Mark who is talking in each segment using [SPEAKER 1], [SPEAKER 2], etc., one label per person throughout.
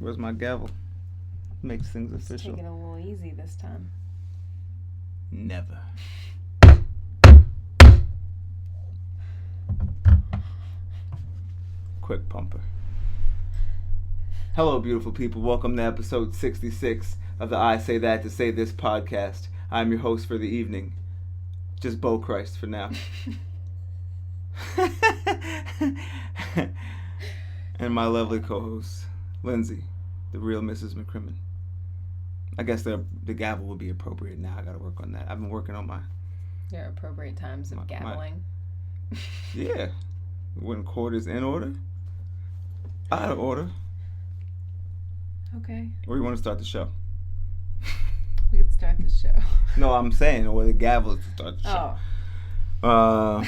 [SPEAKER 1] Where's my gavel? Makes things official.
[SPEAKER 2] Take it a little easy this time.
[SPEAKER 1] Never. Quick pumper. Hello, beautiful people. Welcome to episode 66 of the I Say That to Say This podcast. I'm your host for the evening. Just Boe Christ for now. And my lovely co-host, Lindsey, the real Mrs. McCrimmon. I guess the gavel would be appropriate now. I got to work on that. I've been working on
[SPEAKER 2] Your appropriate times of gaveling.
[SPEAKER 1] Yeah. When quarters in order, out of order.
[SPEAKER 2] Okay.
[SPEAKER 1] Or you want to start the show?
[SPEAKER 2] We could start the show.
[SPEAKER 1] No, I'm saying, or the gavel to start the show.
[SPEAKER 2] Oh.
[SPEAKER 1] All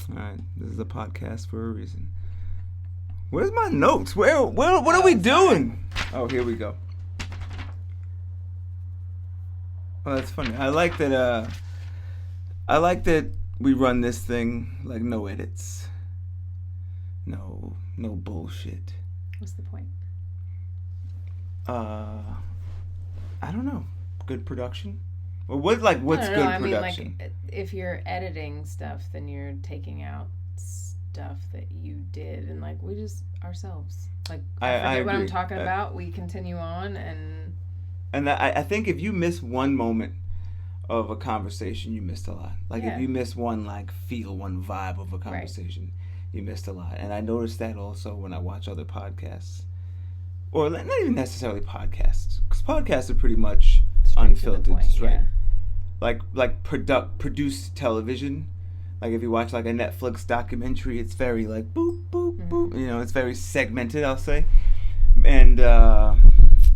[SPEAKER 1] right. This is a podcast for a reason. Where's my notes? What are we doing? Oh, here we go. Oh, that's funny. I like that we run this thing like no edits. No bullshit.
[SPEAKER 2] What's the point?
[SPEAKER 1] I don't know. Good production? Well, what's good production?
[SPEAKER 2] I mean, like, if you're editing stuff, then you're taking out stuff that you did, and like we just ourselves. Like I forget what I'm talking about. We continue on, and
[SPEAKER 1] I think if you miss one moment of a conversation, you missed a lot. Like if you miss one one vibe of a conversation, you missed a lot. And I noticed that also when I watch other podcasts, or not even necessarily podcasts, because podcasts are pretty much unfiltered, right? Like produced television. Like if you watch like a Netflix documentary, it's very like boop boop boop. You know, it's very segmented, I'll say. And I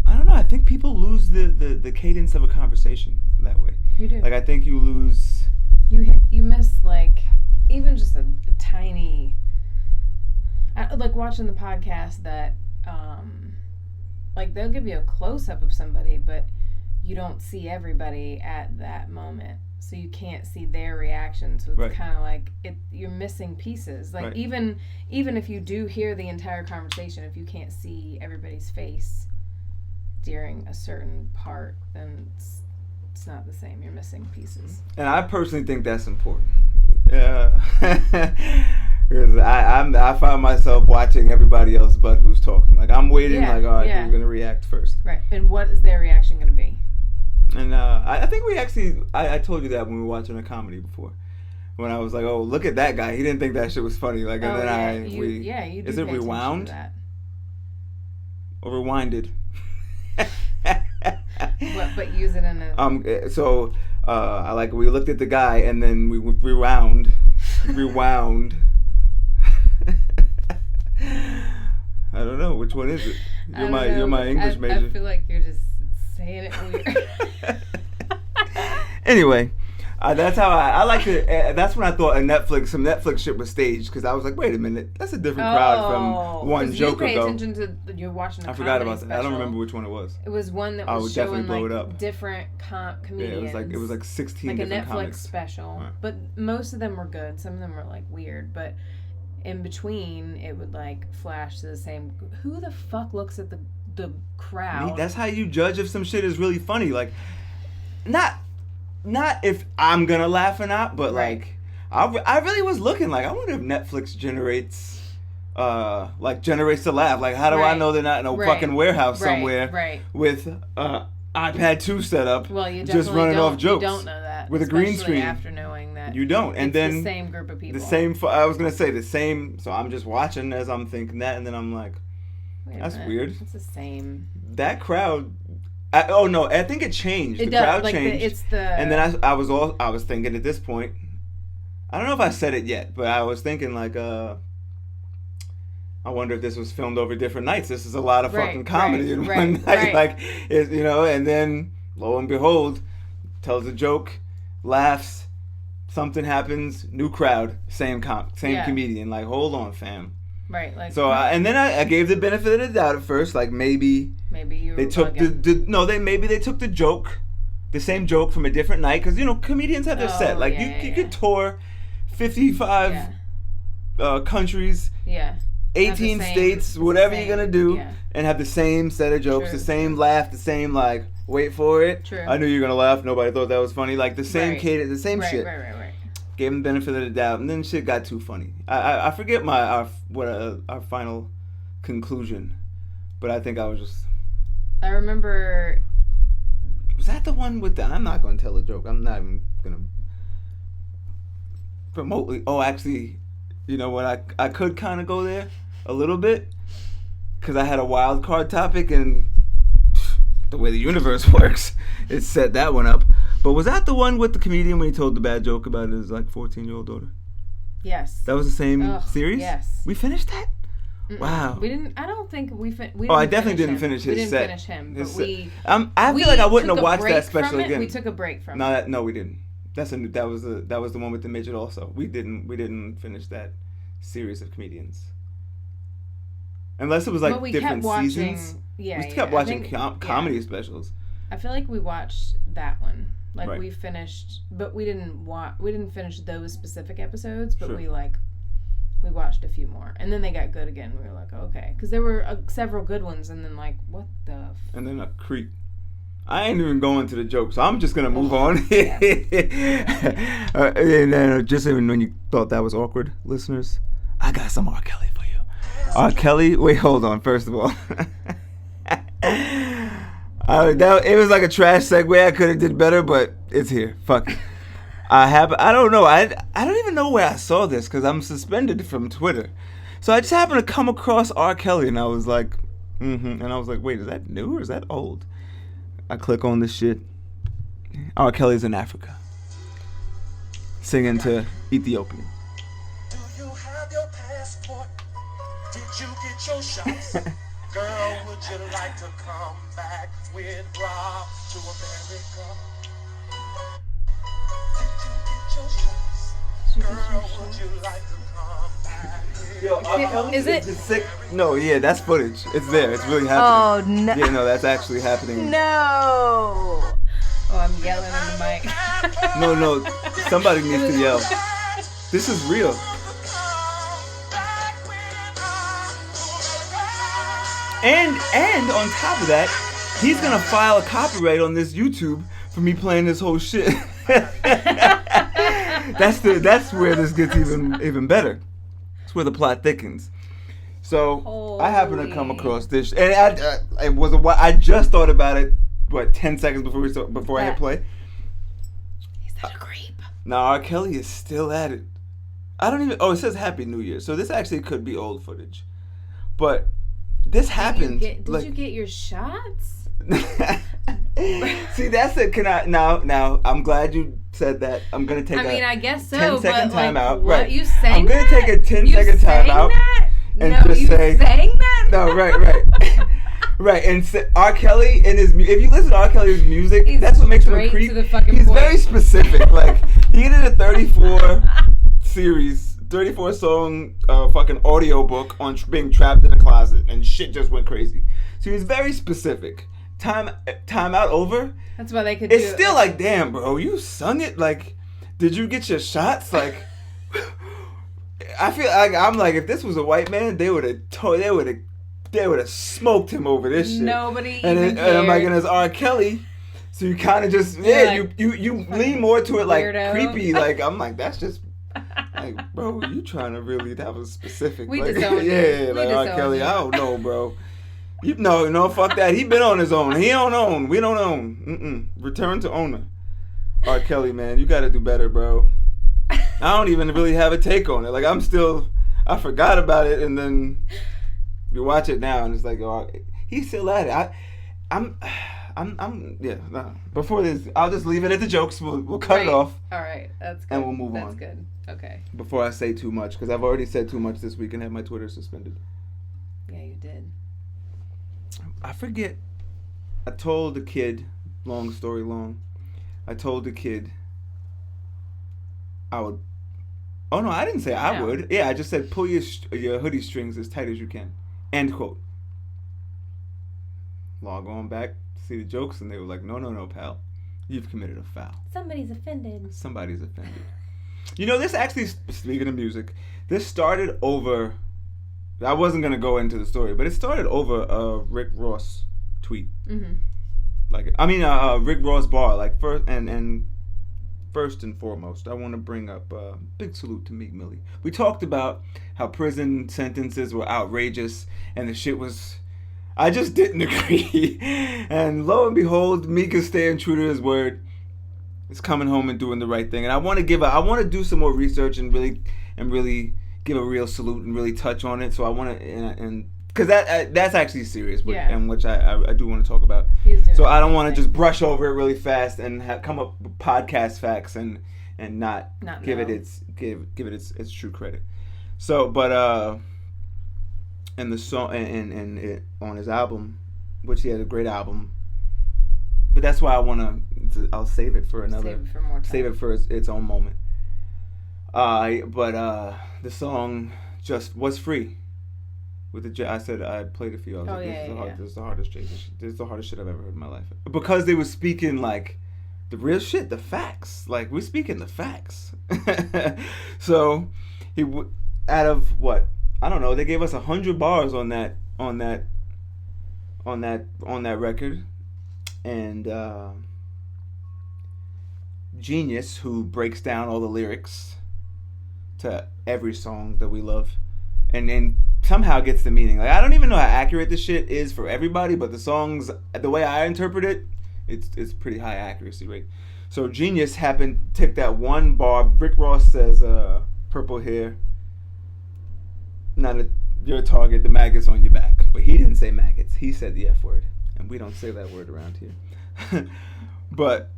[SPEAKER 1] don't know. I think people lose the cadence of a conversation that way.
[SPEAKER 2] You do.
[SPEAKER 1] Like I think you lose.
[SPEAKER 2] You miss like even just a tiny. Like watching the podcast that like they'll give you a close up of somebody, but you don't see everybody at that moment. So you can't see their reaction. So it's kind of like you're missing pieces. Like even if you do hear the entire conversation, if you can't see everybody's face during a certain part, then it's not the same. You're missing pieces. And
[SPEAKER 1] I personally think that's important. Because I find myself watching everybody else but who's talking. Like I'm waiting. All right, who's gonna react first?
[SPEAKER 2] Right. And what is their reaction gonna be?
[SPEAKER 1] And I think we actually, I told you that when we were watching a comedy before. When I was like, oh, look at that guy. He didn't think that shit was funny. Like, and then
[SPEAKER 2] you do.
[SPEAKER 1] Is it rewound? Or rewinded?
[SPEAKER 2] But use it in a...
[SPEAKER 1] So, we looked at the guy and then we rewound. I don't know. Which one is it? You're my English major.
[SPEAKER 2] I feel like you're just saying it weird.
[SPEAKER 1] Anyway, that's how I like to. That's when I thought some Netflix shit was staged, because I was like, wait a minute, that's a different crowd from one joke ago.
[SPEAKER 2] You pay attention to you're watching. I
[SPEAKER 1] forgot about
[SPEAKER 2] special.
[SPEAKER 1] that. I don't remember which one it was.
[SPEAKER 2] It was one that was showing like different comedians.
[SPEAKER 1] Yeah, it was like 16
[SPEAKER 2] like
[SPEAKER 1] different
[SPEAKER 2] a Netflix
[SPEAKER 1] comics.
[SPEAKER 2] Special, but most of them were good. Some of them were like weird, but in between it would like flash to the same. Who the fuck looks at the crowd?
[SPEAKER 1] That's how you judge if some shit is really funny. Like, not if I'm gonna laugh or not, but like, I really was looking like, I wonder if Netflix generates the laugh. Like, how do I know they're not in a fucking warehouse somewhere with iPad 2 set up, just running off jokes?
[SPEAKER 2] You don't know that
[SPEAKER 1] with a green screen
[SPEAKER 2] after knowing that
[SPEAKER 1] you don't. And then
[SPEAKER 2] the same group of people.
[SPEAKER 1] I was gonna say the same. So I'm just watching as I'm thinking that, and then I'm like, that's weird.
[SPEAKER 2] It's the same.
[SPEAKER 1] That crowd. I think it changed. The crowd changed. And then I was thinking at this point, I don't know if I said it yet, but I was thinking like, I wonder if this was filmed over different nights. This is a lot of fucking comedy in one night. Like, and then lo and behold, tells a joke, laughs, something happens, new crowd, same comedian. Like, hold on, fam.
[SPEAKER 2] Right, like
[SPEAKER 1] so, and then I gave the benefit of the doubt at first, like maybe
[SPEAKER 2] you
[SPEAKER 1] they took they took the joke, the same joke from a different night, because comedians have their set. Like you could tour 55 countries, 18 states, whatever you're gonna do, and have the same set of jokes, the same laugh, the same like, wait for it.
[SPEAKER 2] True.
[SPEAKER 1] I knew you were gonna laugh. Nobody thought that was funny. Like the same cadence, the same shit.
[SPEAKER 2] Right.
[SPEAKER 1] Gave him the benefit of the doubt, and then shit got too funny. I forget our final conclusion, but I think I was just.
[SPEAKER 2] I remember.
[SPEAKER 1] Was that the one with the? I'm not gonna tell a joke. I'm not even gonna. Remotely. Oh, actually, you know what? I could kind of go there a little bit because I had a wild card topic, and the way the universe works, it set that one up. But was that the one with the comedian when he told the bad joke about his like 14-year-old daughter?
[SPEAKER 2] Yes.
[SPEAKER 1] That was the same series?
[SPEAKER 2] Yes.
[SPEAKER 1] We finished that? Mm-mm. Wow.
[SPEAKER 2] We didn't. I don't think we.
[SPEAKER 1] I definitely didn't finish his set.
[SPEAKER 2] We didn't finish him, but
[SPEAKER 1] I feel like I wouldn't have watched that special again.
[SPEAKER 2] We took a break from it.
[SPEAKER 1] No, we didn't. That was the one with the midget also. We didn't finish that series of comedians. Unless it was like different seasons.
[SPEAKER 2] Yeah,
[SPEAKER 1] we kept watching comedy specials.
[SPEAKER 2] I feel like we watched that one. Like we finished, but we didn't finish those specific episodes. But we watched a few more, and then they got good again. We were like, okay, because there were several good ones, and then like, what the? And
[SPEAKER 1] then a creep. I ain't even going to the joke, so I'm just gonna move on. And just even when you thought that was awkward, listeners, I got some R. Kelly for you. R. Kelly. Wait, hold on. First of all, it was like a trash segue. I could have did better, but it's here. Fuck it. I don't know. I don't even know where I saw this because I'm suspended from Twitter. So I just happened to come across R. Kelly, and I was like, and I was like, wait, is that new or is that old? I click on this shit. R. Kelly's in Africa, singing to Ethiopian.
[SPEAKER 3] Do you have your passport? Did you get your shots? Girl, would you like to come back with Rob to America? Did you get your shots? Girl, would you like to come back?
[SPEAKER 1] Yo,
[SPEAKER 2] is it
[SPEAKER 1] sick? No, yeah, that's footage. It's there. It's really happening.
[SPEAKER 2] Oh no!
[SPEAKER 1] Yeah, no, that's actually happening.
[SPEAKER 2] No! Oh, I'm yelling on the mic.
[SPEAKER 1] No, somebody needs to yell. This is real. And on top of that, he's gonna file a copyright on this YouTube for me playing this whole shit. That's where this gets even better. That's where the plot thickens. So I happen to come across this, and I just thought about it. 10 seconds before I hit play.
[SPEAKER 2] He's such a creep.
[SPEAKER 1] Now R. Kelly is still at it. I don't even. Oh, it says Happy New Year, so this actually could be old footage, but this happened.
[SPEAKER 2] Did you get your shots?
[SPEAKER 1] See, that's it. Can I now? I'm glad you said that. I'm gonna take.
[SPEAKER 2] I guess so.
[SPEAKER 1] 10-second time out.
[SPEAKER 2] What?
[SPEAKER 1] Right.
[SPEAKER 2] You sang
[SPEAKER 1] I'm gonna take a 10-second time out.
[SPEAKER 2] And just say. Sang that?
[SPEAKER 1] No, right. Right, and R. Kelly in his if you listen to R. Kelly's music, that's what makes him a creep. He's very specific. Like he did a 34 song fucking audio book on being trapped in a closet, and shit just went crazy. So he's very specific. Time out over.
[SPEAKER 2] That's why they could.
[SPEAKER 1] It's still like, damn, bro, you sung it. Like, did you get your shots? Like, I feel like I'm like, if this was a white man, they would have smoked him over this shit.
[SPEAKER 2] Nobody
[SPEAKER 1] and
[SPEAKER 2] even cared.
[SPEAKER 1] And I'm like, and it's R. Kelly, so you kind of just you lean more to it like
[SPEAKER 2] weirdo.
[SPEAKER 1] Creepy. Like I'm like, that's just like, bro, you trying to really, that was specific.
[SPEAKER 2] We
[SPEAKER 1] like,
[SPEAKER 2] disowned
[SPEAKER 1] him. Like R. Kelly, I don't know, bro. No, fuck that. He been on his own. He don't own. We don't own. Return to owner. R. Kelly, man, you got to do better, bro. I don't even really have a take on it. Like I forgot about it, and then you watch it now, and it's like, oh, he's still at it. Before this, I'll just leave it at the jokes. We'll cut it off.
[SPEAKER 2] All right, that's good.
[SPEAKER 1] And we'll move on.
[SPEAKER 2] That's good. Okay.
[SPEAKER 1] Before I say too much, because I've already said too much this week and had my Twitter suspended.
[SPEAKER 2] Yeah, you did.
[SPEAKER 1] I forget. I told the kid, long story long, I told the kid I would. Oh no, I didn't say I would. Yeah, I just said pull your hoodie strings as tight as you can. End quote. Log on back to see the jokes, and they were like, no, pal. You've committed a foul.
[SPEAKER 2] Somebody's offended.
[SPEAKER 1] You know, this actually, speaking of music, this started over I wasn't gonna go into the story, but it started over a Rick Ross tweet.
[SPEAKER 2] Mm-hmm.
[SPEAKER 1] Rick Ross bar. Like first and foremost, I want to bring up big salute to Meek Millie. We talked about how prison sentences were outrageous, and the shit was. I just didn't agree, and lo and behold, Meek is staying true to his word. He's coming home and doing the right thing, and I want to do some more research and really give a real salute and really touch on it. So I want to and because that's actually serious, and which I do want to talk about. So I don't want to just brush over it really fast and come up with podcast facts and not give it its true credit. So, but and the song and it on his album, which he had a great album. But that's why I'll save it for another.
[SPEAKER 2] Save it for more time.
[SPEAKER 1] Save it for its own moment. But the song just was free. I said I played it for you. I was this is the hardest shit. This is the hardest shit I've ever heard in my life. Because they were speaking like the real shit, the facts. Like we're speaking the facts. So out of what I don't know, they gave us 100 bars on that record, and Genius, who breaks down all the lyrics to every song that we love, and somehow gets the meaning. Like I don't even know how accurate this shit is for everybody, but the songs, the way I interpret it, it's pretty high accuracy rate. So Genius happened to take that one bar. Rick Ross says, "Purple hair, you're a target. The maggots on your back." But he didn't say maggots. He said the F word, and we don't say that word around here. But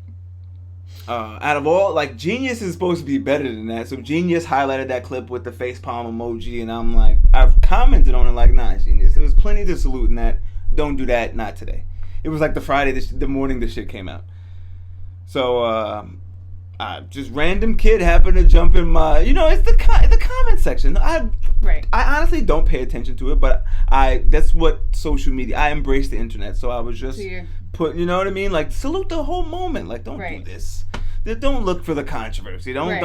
[SPEAKER 1] out of all, like, Genius is supposed to be better than that. So Genius highlighted that clip with the facepalm emoji, and I'm like, I've commented on it like, nah, Genius. There was plenty to salute in that. Don't do that. Not today. It was like the Friday, the morning this shit came out. So just random kid happened to jump in my, it's the comment section. I honestly don't pay attention to it, but that's what social media. I embrace the internet, so I was just put, you know what I mean? Like, salute the whole moment. Like, don't do this. Don't look for the controversy. Don't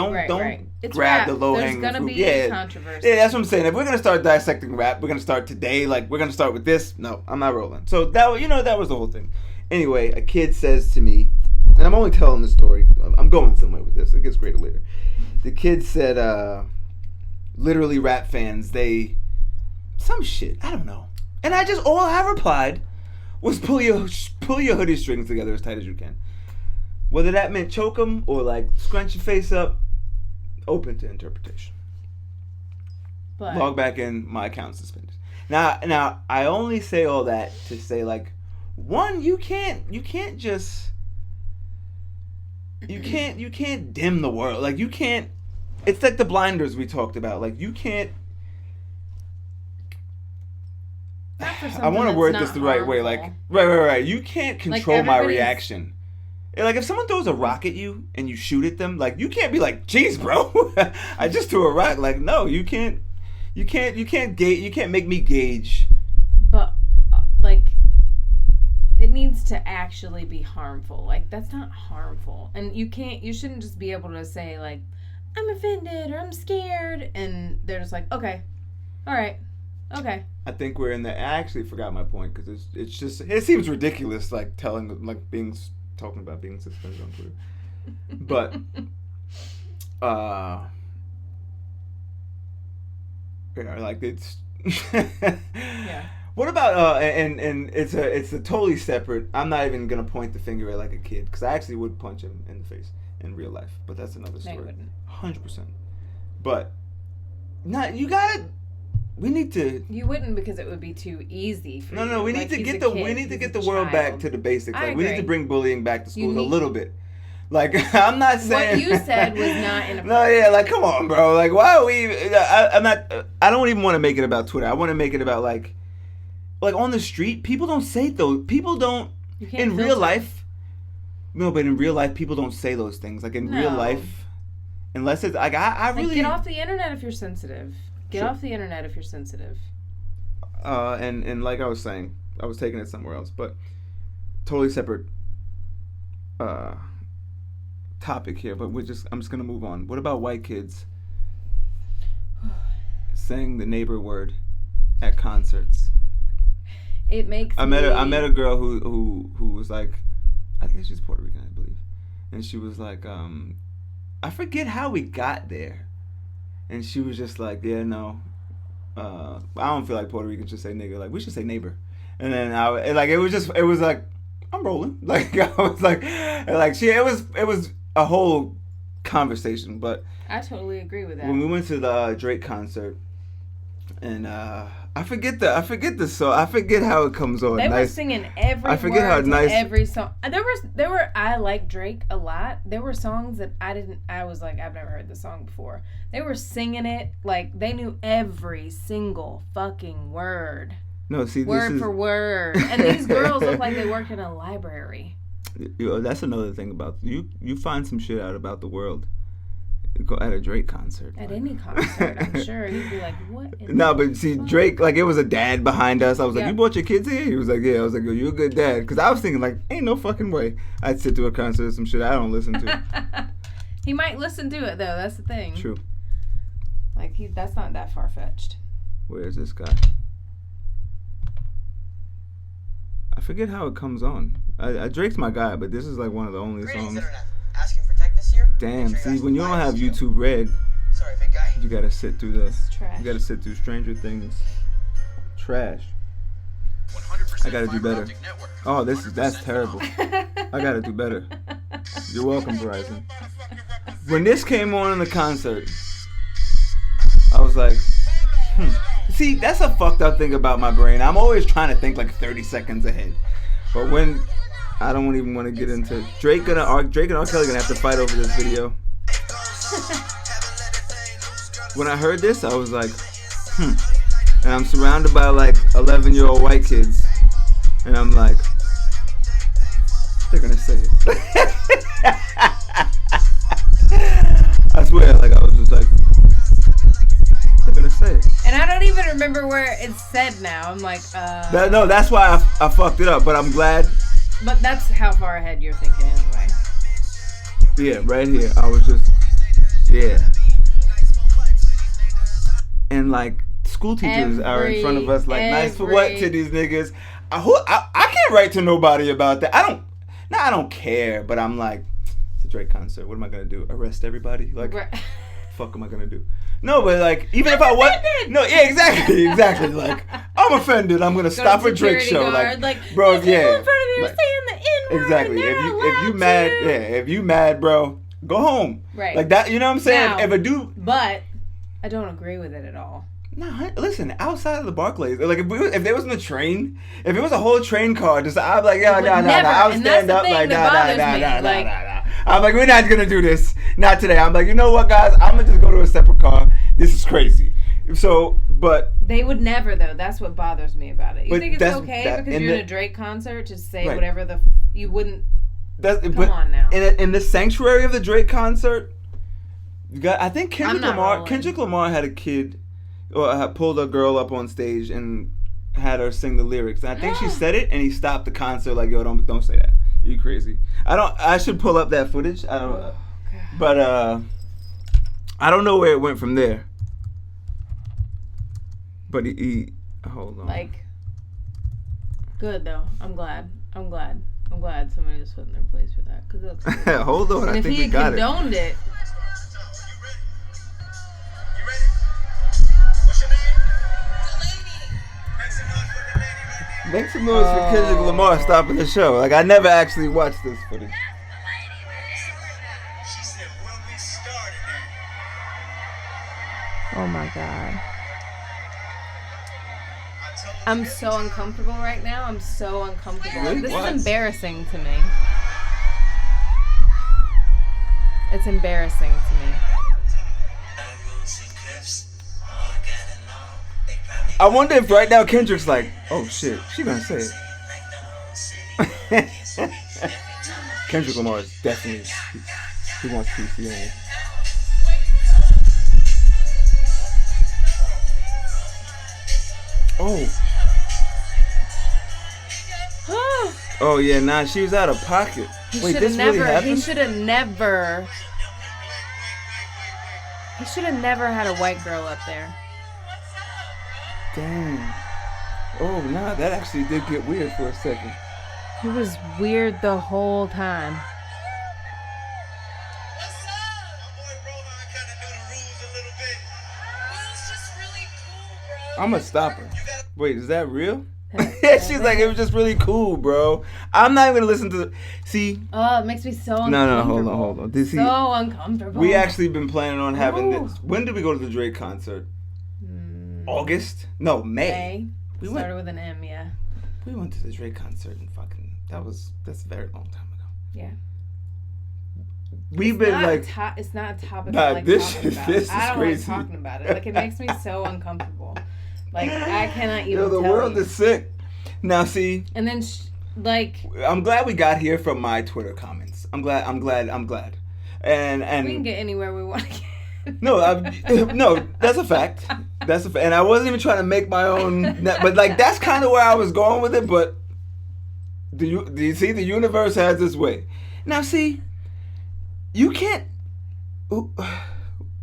[SPEAKER 1] grab the low hanging fruit. There's gonna be controversy. Yeah, that's what I'm saying. If we're gonna start dissecting rap, we're gonna start today. Like, we're gonna start with this. No, I'm not rolling. So that was the whole thing. Anyway, a kid says to me, and I'm only telling the story. I'm going somewhere with this. It gets greater later. The kid said, literally, rap fans, some shit. I don't know. And all I replied was pull your hoodie strings together as tight as you can. Whether that meant choke them or like scrunch your face up, open to interpretation. But log back in, my account suspended. Now I only say all that to say, like, one, you can't dim the world. Like, you can't. It's like the blinders we talked about. Like, you can't. I want to word this the right way. Like, right. You can't control my reaction. Like, if someone throws a rock at you and you shoot at them, like, you can't be like, "Jeez, bro, I just threw a rock." Like, no, you can't make me gauge.
[SPEAKER 2] But like, it needs to actually be harmful. Like, that's not harmful, and you shouldn't just be able to say, like, "I'm offended" or "I'm scared," and they're just like, "Okay, all right, okay."
[SPEAKER 1] I think we're in the. I actually forgot my point because it seems ridiculous, like talking about being suspended on Twitter, but like it's
[SPEAKER 2] yeah.
[SPEAKER 1] What about and it's a totally separate. I'm not even gonna point the finger at like a kid because I actually would punch him in the face in real life, but that's another story.
[SPEAKER 2] No, you wouldn't.
[SPEAKER 1] 100%. But you gotta. We need to.
[SPEAKER 2] You wouldn't, because it would be too easy for you.
[SPEAKER 1] No. We need to get the world back to the basics. Like, we need to bring bullying back to schools a little bit. Like, I'm not saying
[SPEAKER 2] what you said was not inappropriate.
[SPEAKER 1] No, yeah, like, come on, bro. Like, why are we? I'm not. I don't even want to make it about Twitter. I want to make it about like on the street. People don't say those. People don't in real life. No, but in real life, people don't say those things. Like, in real life, unless it's like I really
[SPEAKER 2] get off the internet if you're sensitive. Get off the internet if you're sensitive.
[SPEAKER 1] And like I was saying, I was taking it somewhere else, but totally separate topic here. But I'm just gonna move on. What about white kids saying the neighbor word at concerts.
[SPEAKER 2] It makes
[SPEAKER 1] I met a girl who was like, I think she's Puerto Rican, I believe, and she was like, I forget how we got there, and she was just like, yeah, no, I don't feel like Puerto Ricans should say nigga, like we should say neighbor, and then it was like I'm rolling, like I was like it was a whole conversation, but
[SPEAKER 2] I totally agree with that.
[SPEAKER 1] When we went to the Drake concert, and I forget the song. I forget how it comes on.
[SPEAKER 2] They were singing every word to every song. There were. I like Drake a lot. There were songs that I was like, I've never heard this song before. They were singing it like they knew every single fucking word.
[SPEAKER 1] No, see,
[SPEAKER 2] word for word. And these girls look like they work in a library.
[SPEAKER 1] That's another thing about you. You find some shit out about the world. Go at a Drake concert.
[SPEAKER 2] At any concert, I'm sure he'd be like, "What?"
[SPEAKER 1] No, but see, Drake, like it was a dad behind us. I was like, "You brought your kids here?" He was like, "Yeah." I was like, "Yo, you a good dad?" Because I was thinking, like, ain't no fucking way I'd sit through a concert of some shit I don't listen to.
[SPEAKER 2] He might listen to it though. That's the thing.
[SPEAKER 1] True.
[SPEAKER 2] Like that's not that far fetched.
[SPEAKER 1] Where is this guy? I forget how it comes on. Drake's my guy, but this is like one of the only songs.
[SPEAKER 3] Asking for tech this year?
[SPEAKER 1] Damn, see, when you don't have YouTube Red,
[SPEAKER 3] sorry, big guy.
[SPEAKER 1] You gotta sit through the.
[SPEAKER 2] Trash.
[SPEAKER 1] You gotta sit through Stranger Things. Trash. I gotta do better. Oh, that's terrible. I gotta do better. You're welcome, Verizon. When this came on in the concert, I was like, See, that's a fucked up thing about my brain. I'm always trying to think like 30 seconds ahead. But when I don't even want to get into Drake and R. Kelly gonna have to fight over this video. When I heard this, I was like, and I'm surrounded by like 11-year-old white kids, and I'm like, they're gonna say it. I swear, like I was just like, they're gonna say it.
[SPEAKER 2] And I don't even remember where it's said now. I'm like,
[SPEAKER 1] No, that's why I fucked it up. But I'm glad.
[SPEAKER 2] But that's how far ahead you're thinking anyway.
[SPEAKER 1] Yeah, right here. I was just, yeah. And like school teachers are in front of us like, nice for what to these niggas. I can't write to nobody about that. I don't care, but I'm like, it's a Drake concert. What am I gonna do? Arrest everybody? Like, fuck am I gonna do? No, but like, even if I was, no, yeah, exactly. Like, I'm offended. I'm gonna stop a Drake show. Like, bro, yeah.
[SPEAKER 2] In front of you saying the N-word,
[SPEAKER 1] exactly. If you mad, bro, go home.
[SPEAKER 2] Right.
[SPEAKER 1] Like that. You know what I'm saying?
[SPEAKER 2] Now,
[SPEAKER 1] if a dude,
[SPEAKER 2] but I don't agree with it at all.
[SPEAKER 1] No, listen. Outside of the Barclays, like if there wasn't a train, if it was a whole train car, just I'd be like, nah. I would stand up like, nah. I'm like, we're not gonna do this. Not today. I'm like, you know what, guys? I'm gonna just go to a separate car. This is crazy. So, but
[SPEAKER 2] they would never though. That's what bothers me about it. You think it's okay because you're in a Drake concert to say whatever you wouldn't. Come on now.
[SPEAKER 1] In the sanctuary of the Drake concert, you got. I think Kendrick Lamar had a kid, or had pulled a girl up on stage and had her sing the lyrics. And I think she said it, and he stopped the concert like, yo, don't say that. You crazy. I should pull up that footage. I don't know. But I don't know where it went from there. But he hold on.
[SPEAKER 2] Like, good though. I'm glad somebody was put in their place for that. Cause it looks
[SPEAKER 1] hold on,
[SPEAKER 2] and
[SPEAKER 1] I think we got it.
[SPEAKER 2] If he condoned it.
[SPEAKER 3] You ready? What's your name?
[SPEAKER 1] Make some noise for Kendrick Lamar stopping the show. Like, I never actually watched this footage.
[SPEAKER 3] She said, when we started it.
[SPEAKER 2] Oh my God. I'm so uncomfortable right now. I'm so uncomfortable.
[SPEAKER 1] Really?
[SPEAKER 2] This
[SPEAKER 1] What?
[SPEAKER 2] is embarrassing to me. It's embarrassing to me.
[SPEAKER 1] I wonder if right now Kendrick's like, oh shit, she gonna say it. Kendrick Lamar is definitely, he wants PCA. Oh yeah, nah, she was out of pocket. Wait, this really happened?
[SPEAKER 2] He should have never had a white girl up there.
[SPEAKER 1] Dang. Oh, nah, that actually did get weird for a second.
[SPEAKER 2] It was weird the whole time.
[SPEAKER 3] What's up? My boy Rohan kind of knew the rules a little bit. Well, it's just really cool, bro.
[SPEAKER 1] I'm gonna stop her. Wait, is that real? She's like, it was just really cool, bro. I'm not even gonna listen to. See?
[SPEAKER 2] Oh, it makes me so uncomfortable.
[SPEAKER 1] No, hold on.
[SPEAKER 2] So uncomfortable.
[SPEAKER 1] We actually been planning on having this. When did we go to the Drake concert? August? No, May.
[SPEAKER 2] We started with an M, yeah.
[SPEAKER 1] We went to the Drake concert and that's a very long time ago.
[SPEAKER 2] Yeah.
[SPEAKER 1] We've been like,
[SPEAKER 2] it's not a topic
[SPEAKER 1] nah,
[SPEAKER 2] I like
[SPEAKER 1] this
[SPEAKER 2] talking about.
[SPEAKER 1] is
[SPEAKER 2] I don't
[SPEAKER 1] crazy.
[SPEAKER 2] like talking about it. Like, it makes me so uncomfortable. Like, I cannot even
[SPEAKER 1] the
[SPEAKER 2] tell
[SPEAKER 1] world
[SPEAKER 2] you.
[SPEAKER 1] is sick. Now, see.
[SPEAKER 2] And then,
[SPEAKER 1] I'm glad we got here from my Twitter comments. I'm glad. And
[SPEAKER 2] we can get anywhere we want to get.
[SPEAKER 1] No, that's a fact. And I wasn't even trying to make my own. But like, that's kind of where I was going with it. But do you see? The universe has its way. Now, see, you can't.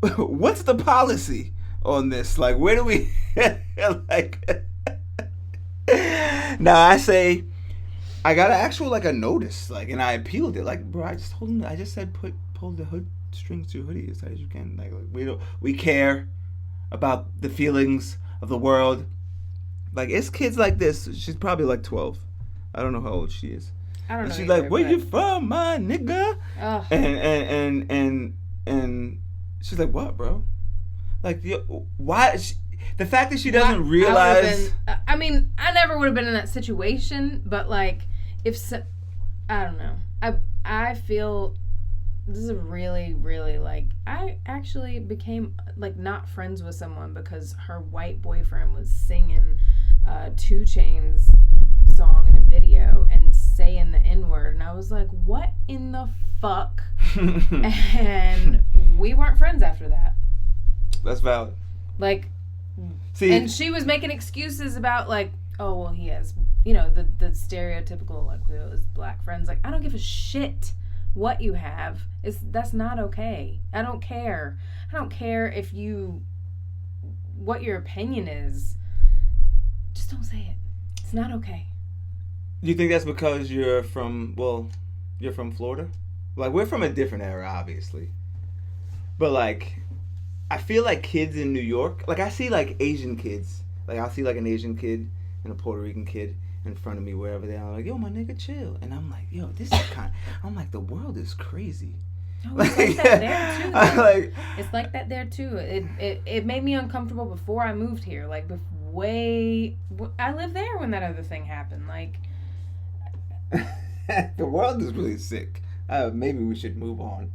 [SPEAKER 1] What's the policy on this? Like, where do we like? Now I say, I got a notice, like, and I appealed it. Like, bro, I just said pull the hood strings to your hoodie as tight as you can. Like we care about the feelings of the world. Like, it's kids like this. She's probably like 12. I don't know how old she is.
[SPEAKER 2] I don't know.
[SPEAKER 1] And she's
[SPEAKER 2] either,
[SPEAKER 1] like, "Where you from, my nigga?"
[SPEAKER 2] Ugh.
[SPEAKER 1] And she's like, "What, bro?" Like, why? The fact that she doesn't realize.
[SPEAKER 2] I mean, I never would have been in that situation, but like, I don't know. I feel this is a really, really, like, I actually became like not friends with someone because her white boyfriend was singing 2 Chainz song in a video and saying the N-word, and I was like, what in the fuck? And we weren't friends after that.
[SPEAKER 1] That's valid.
[SPEAKER 2] Like,
[SPEAKER 1] see,
[SPEAKER 2] and she was making excuses about, like, oh, well, he has, the stereotypical, like, we have black friends. Like, I don't give a shit what you have. That's not okay. I don't care. I don't care what your opinion is. Just don't say it. It's not okay.
[SPEAKER 1] Do you think that's because you're from Florida? Like, we're from a different era, obviously. But, like, I feel like kids in New York, like, I see, like, Asian kids. Like, I'll see, like, an Asian kid and a Puerto Rican kid in front of me wherever they are. I'm like, yo, my nigga, chill. And I'm like, yo, this is I'm like, the world is crazy.
[SPEAKER 2] Oh, it's like that there, too. It's like that there, too. It made me uncomfortable before I moved here. Like, I lived there when that other thing happened. Like,
[SPEAKER 1] the world is really sick. Maybe we should move on.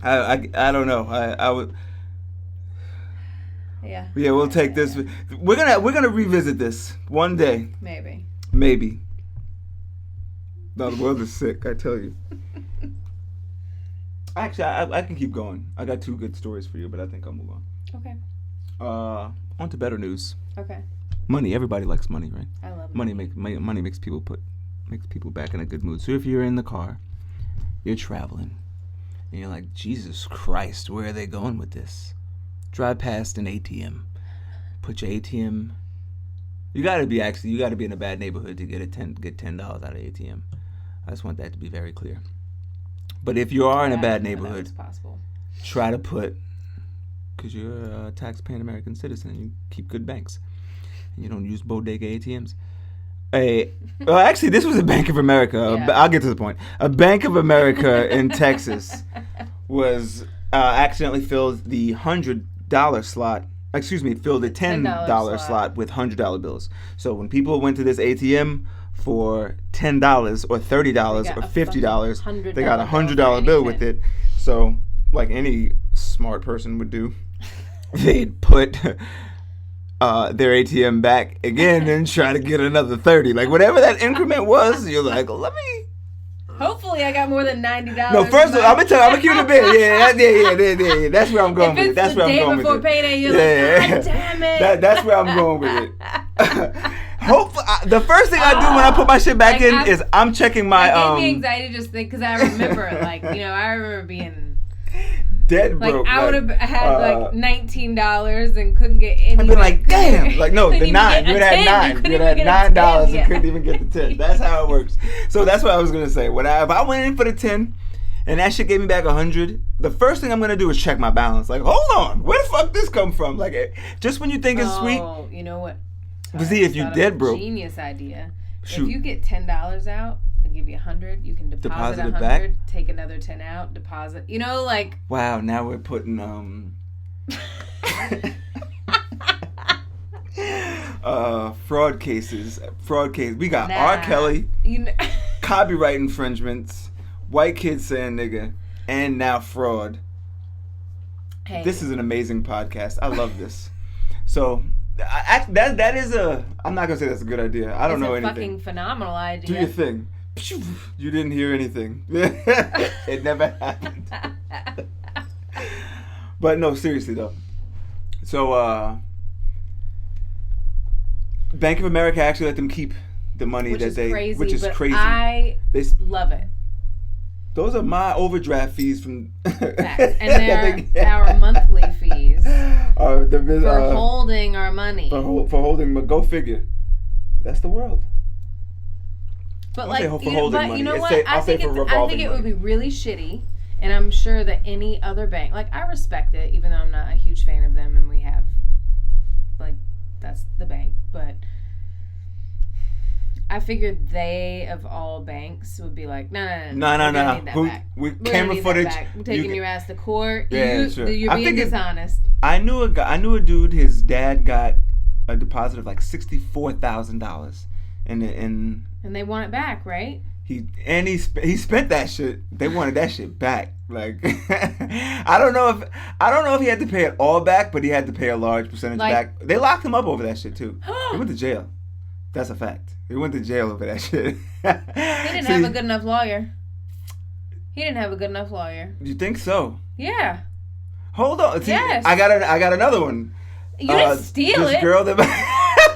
[SPEAKER 1] I don't know. I would.
[SPEAKER 2] Yeah.
[SPEAKER 1] Yeah, we'll take this. We're gonna revisit this one day. Maybe. No, the world is sick. I tell you. Actually, I can keep going. I got 2 good stories for you, but I think I'll move on.
[SPEAKER 2] Okay.
[SPEAKER 1] On to better news.
[SPEAKER 2] Okay.
[SPEAKER 1] Money. Everybody likes money, right?
[SPEAKER 2] I love
[SPEAKER 1] money. Money makes people back in a good mood. So if you're in the car, you're traveling, and you're like, Jesus Christ, where are they going with this? Drive past an ATM. Put your ATM. You gotta be in a bad neighborhood to get $10 out of ATM. I just want that to be very clear. But if you are in a bad neighborhood, try to put, because you're a tax-paying American citizen, you keep good banks, and you don't use bodega ATMs. Well, actually, this was a Bank of America.
[SPEAKER 2] Yeah.
[SPEAKER 1] I'll get to the point. A Bank of America in Texas was accidentally filled the $100 slot. Filled the $10 slot with $100 bills. So when people went to this ATM for $10 or $30 or $50, they got a $100 bill with it. So, like any smart person would do, they'd put their ATM back again and try to get another 30. Like, whatever that increment was, you're like, let me.
[SPEAKER 2] Hopefully, I got more than $90.
[SPEAKER 1] No, first of all, I'm gonna keep it a bit. Yeah. That's where I'm going with it. That's where I'm going with it.
[SPEAKER 2] If it's the day before payday, you're like, God damn it.
[SPEAKER 1] That's where I'm going with it. Hopefully, the first thing I do when I put my shit back in is I'm checking my.
[SPEAKER 2] It gave me anxiety just think because I remember I remember being
[SPEAKER 1] dead broke.
[SPEAKER 2] I would have had like $19 and couldn't get any.
[SPEAKER 1] I'd been like, damn. Like, no, the 9. You would have had 9. You would have had $9 and couldn't even get the 10. That's how it works. So that's what I was going to say. If I went in for the 10 and that shit gave me back 100, the first thing I'm going to do is check my balance. Like, hold on. Where the fuck this come from? Like, just when you think it's sweet.
[SPEAKER 2] Oh, you know what?
[SPEAKER 1] But see, if you dead broke.
[SPEAKER 2] Genius idea.
[SPEAKER 1] Shoot.
[SPEAKER 2] If you get $10 out, they give you 100. You can deposit 100, back? Take another 10 out, deposit. You know, like.
[SPEAKER 1] Wow, now we're putting fraud cases. We got R. Kelly, copyright infringements, white kids saying nigga, and now fraud. Hey. This is an amazing podcast. I love this. So. That is I'm not gonna say that's a good idea. I don't know anything. It's a fucking
[SPEAKER 2] phenomenal idea.
[SPEAKER 1] Do your thing. You didn't hear anything. It never happened. But no, seriously though. So Bank of America actually let them keep the money which is crazy.
[SPEAKER 2] I love it.
[SPEAKER 1] Those are my overdraft fees from.
[SPEAKER 2] Facts. And they're our monthly fees for holding our money.
[SPEAKER 1] For holding, but go figure. That's the world.
[SPEAKER 2] But you know what? I think it would be really shitty, and I'm sure that any other bank, like I respect it, even though I'm not a huge fan of them, and we have, like, that's the bank, but. I figured they, of all banks, would be like, no. Camera footage. We're taking your ass to court.
[SPEAKER 1] Yeah, sure.
[SPEAKER 2] You're being dishonest.
[SPEAKER 1] I knew a dude. His dad got a deposit of like $64,000, and
[SPEAKER 2] they want it back, right?
[SPEAKER 1] He spent that shit. They wanted that shit back. Like, I don't know if he had to pay it all back, but he had to pay a large percentage back. They locked him up over that shit too. He went to jail. That's a fact. He went to jail over that shit.
[SPEAKER 2] He didn't have a good enough lawyer. You
[SPEAKER 1] think so?
[SPEAKER 2] Yeah.
[SPEAKER 1] Hold on. See, yes. I got another one.
[SPEAKER 2] You didn't steal
[SPEAKER 1] this
[SPEAKER 2] it.
[SPEAKER 1] Girl that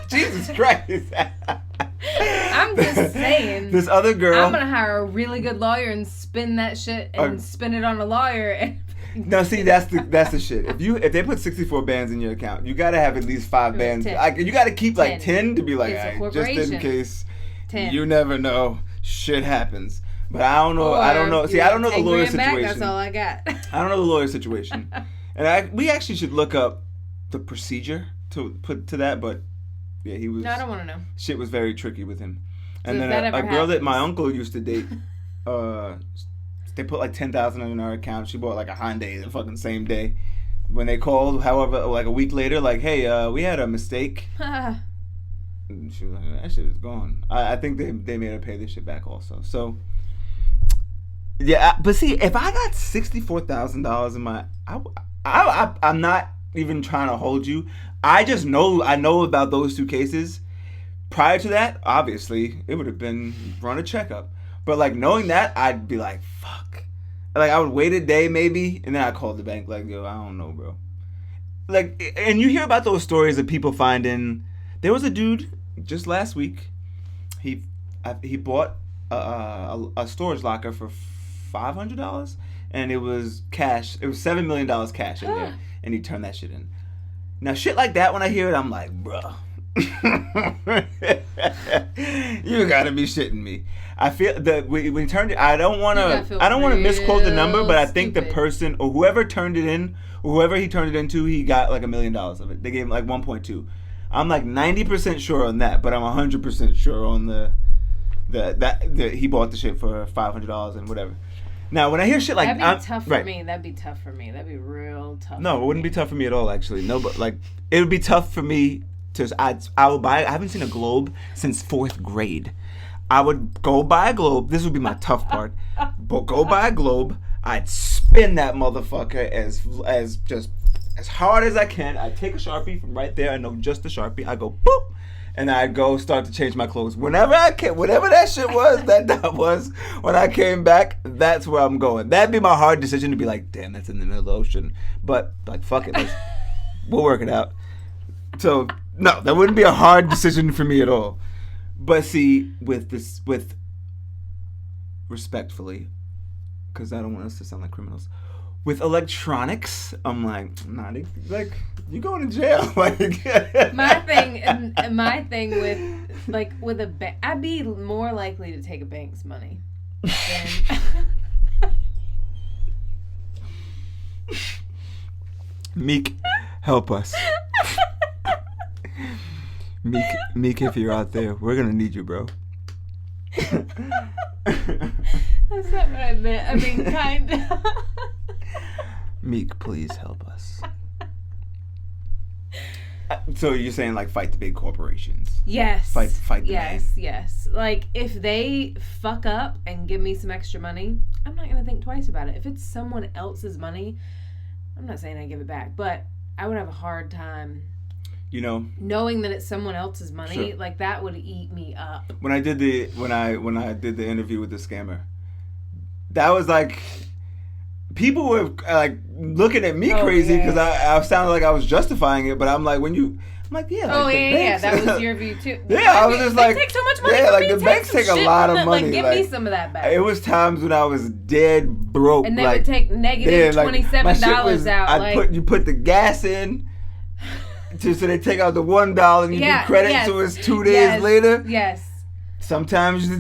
[SPEAKER 1] Jesus Christ.
[SPEAKER 2] I'm just saying.
[SPEAKER 1] This other girl.
[SPEAKER 2] I'm gonna hire a really good lawyer and spin that shit and spin it on a lawyer. And
[SPEAKER 1] no, see, that's the shit. If they put 64 bands in your account, you gotta have at least 5 bands. You gotta keep 10. Like 10 to be like, just in case. 10. You never know, shit happens. But I don't know. I don't know. See, I don't know the lawyer situation.
[SPEAKER 2] That's all I got.
[SPEAKER 1] I don't know the lawyer situation, and we actually should look up the procedure to put to that. But yeah, he was.
[SPEAKER 2] No, I don't want to know.
[SPEAKER 1] Shit was very tricky with him. And then a girl that my uncle used to date, they put like $10,000 in her account. She bought like a Hyundai the fucking same day. When they called, however, like a week later, like, hey, we had a mistake. And she was like, that shit is gone. I think they made her pay this shit back also. So, yeah, but see, if I got $64,000 in my, I'm not even trying to hold you. I know about those 2 cases. Prior to that, obviously, it would have been run a checkup. But like knowing that, I'd be like, fuck. Like I would wait a day maybe, and then I called the bank like, yo, I don't know, bro. Like, and you hear about those stories of people finding. There was a dude just last week. He bought a storage locker for $500, and it was cash. It was $7 million cash in there, and he turned that shit in. Now shit like that, when I hear it, I'm like, bro. You gotta be shitting me. I feel that when he turned it, I don't want to misquote the number, but I think the person or whoever turned it in, or whoever he turned it into, he got like $1 million of it. They gave him like 1.2. I'm like 90% sure on that, but I'm 100% sure on that he bought the shit for $500 and whatever. Now, when I hear shit like
[SPEAKER 2] that'd be tough for me. That'd be tough for me. That'd be real tough.
[SPEAKER 1] No, it wouldn't be tough for me at all. Actually, no, but like it would be tough for me. I will buy. I haven't seen a globe since 4th grade. I would go buy a globe. This would be my tough part. But go buy a globe. I'd spin that motherfucker as hard as I can. I'd take a Sharpie from right there. I know just the Sharpie. I go boop, and I go start to change my clothes. Whenever that shit was, that was when I came back. That's where I'm going. That'd be my hard decision to be like, damn, that's in the middle of the ocean. But like, fuck it, we'll work it out. So no, that wouldn't be a hard decision for me at all. But see, with respectfully, because I don't want us to sound like criminals, with electronics, I'm like, nah, like you going to jail. Like
[SPEAKER 2] my thing with a bank, I'd be more likely to take a bank's money than.
[SPEAKER 1] Meek, help us. Meek, if you're out there, we're gonna need you, bro.
[SPEAKER 2] That's not what I meant. I mean, kind of.
[SPEAKER 1] Meek, please help us. So you're saying like fight the big corporations?
[SPEAKER 2] Yes.
[SPEAKER 1] Fight the man.
[SPEAKER 2] Yes. Like if they fuck up and give me some extra money, I'm not gonna think twice about it. If it's someone else's money, I'm not saying I give it back, but I would have a hard time.
[SPEAKER 1] You know,
[SPEAKER 2] knowing that it's someone else's money,
[SPEAKER 1] sure.
[SPEAKER 2] Like that would eat me up.
[SPEAKER 1] When I did the interview with the scammer, that was like people were like looking at me crazy because I sounded like I was justifying it, but I'm like yeah.
[SPEAKER 2] Oh
[SPEAKER 1] like,
[SPEAKER 2] yeah, that was your view too.
[SPEAKER 1] Yeah, I was just like,
[SPEAKER 2] they take so much money.
[SPEAKER 1] Yeah,
[SPEAKER 2] from
[SPEAKER 1] like
[SPEAKER 2] me,
[SPEAKER 1] the banks take a lot of money.
[SPEAKER 2] Like, give me some of that back.
[SPEAKER 1] It was times when I was dead broke,
[SPEAKER 2] and they
[SPEAKER 1] like,
[SPEAKER 2] would take negative $27 out.
[SPEAKER 1] You put the gas in. So they take out the $1 and you do credit, so it's 2 days later.
[SPEAKER 2] Yes.
[SPEAKER 1] Sometimes they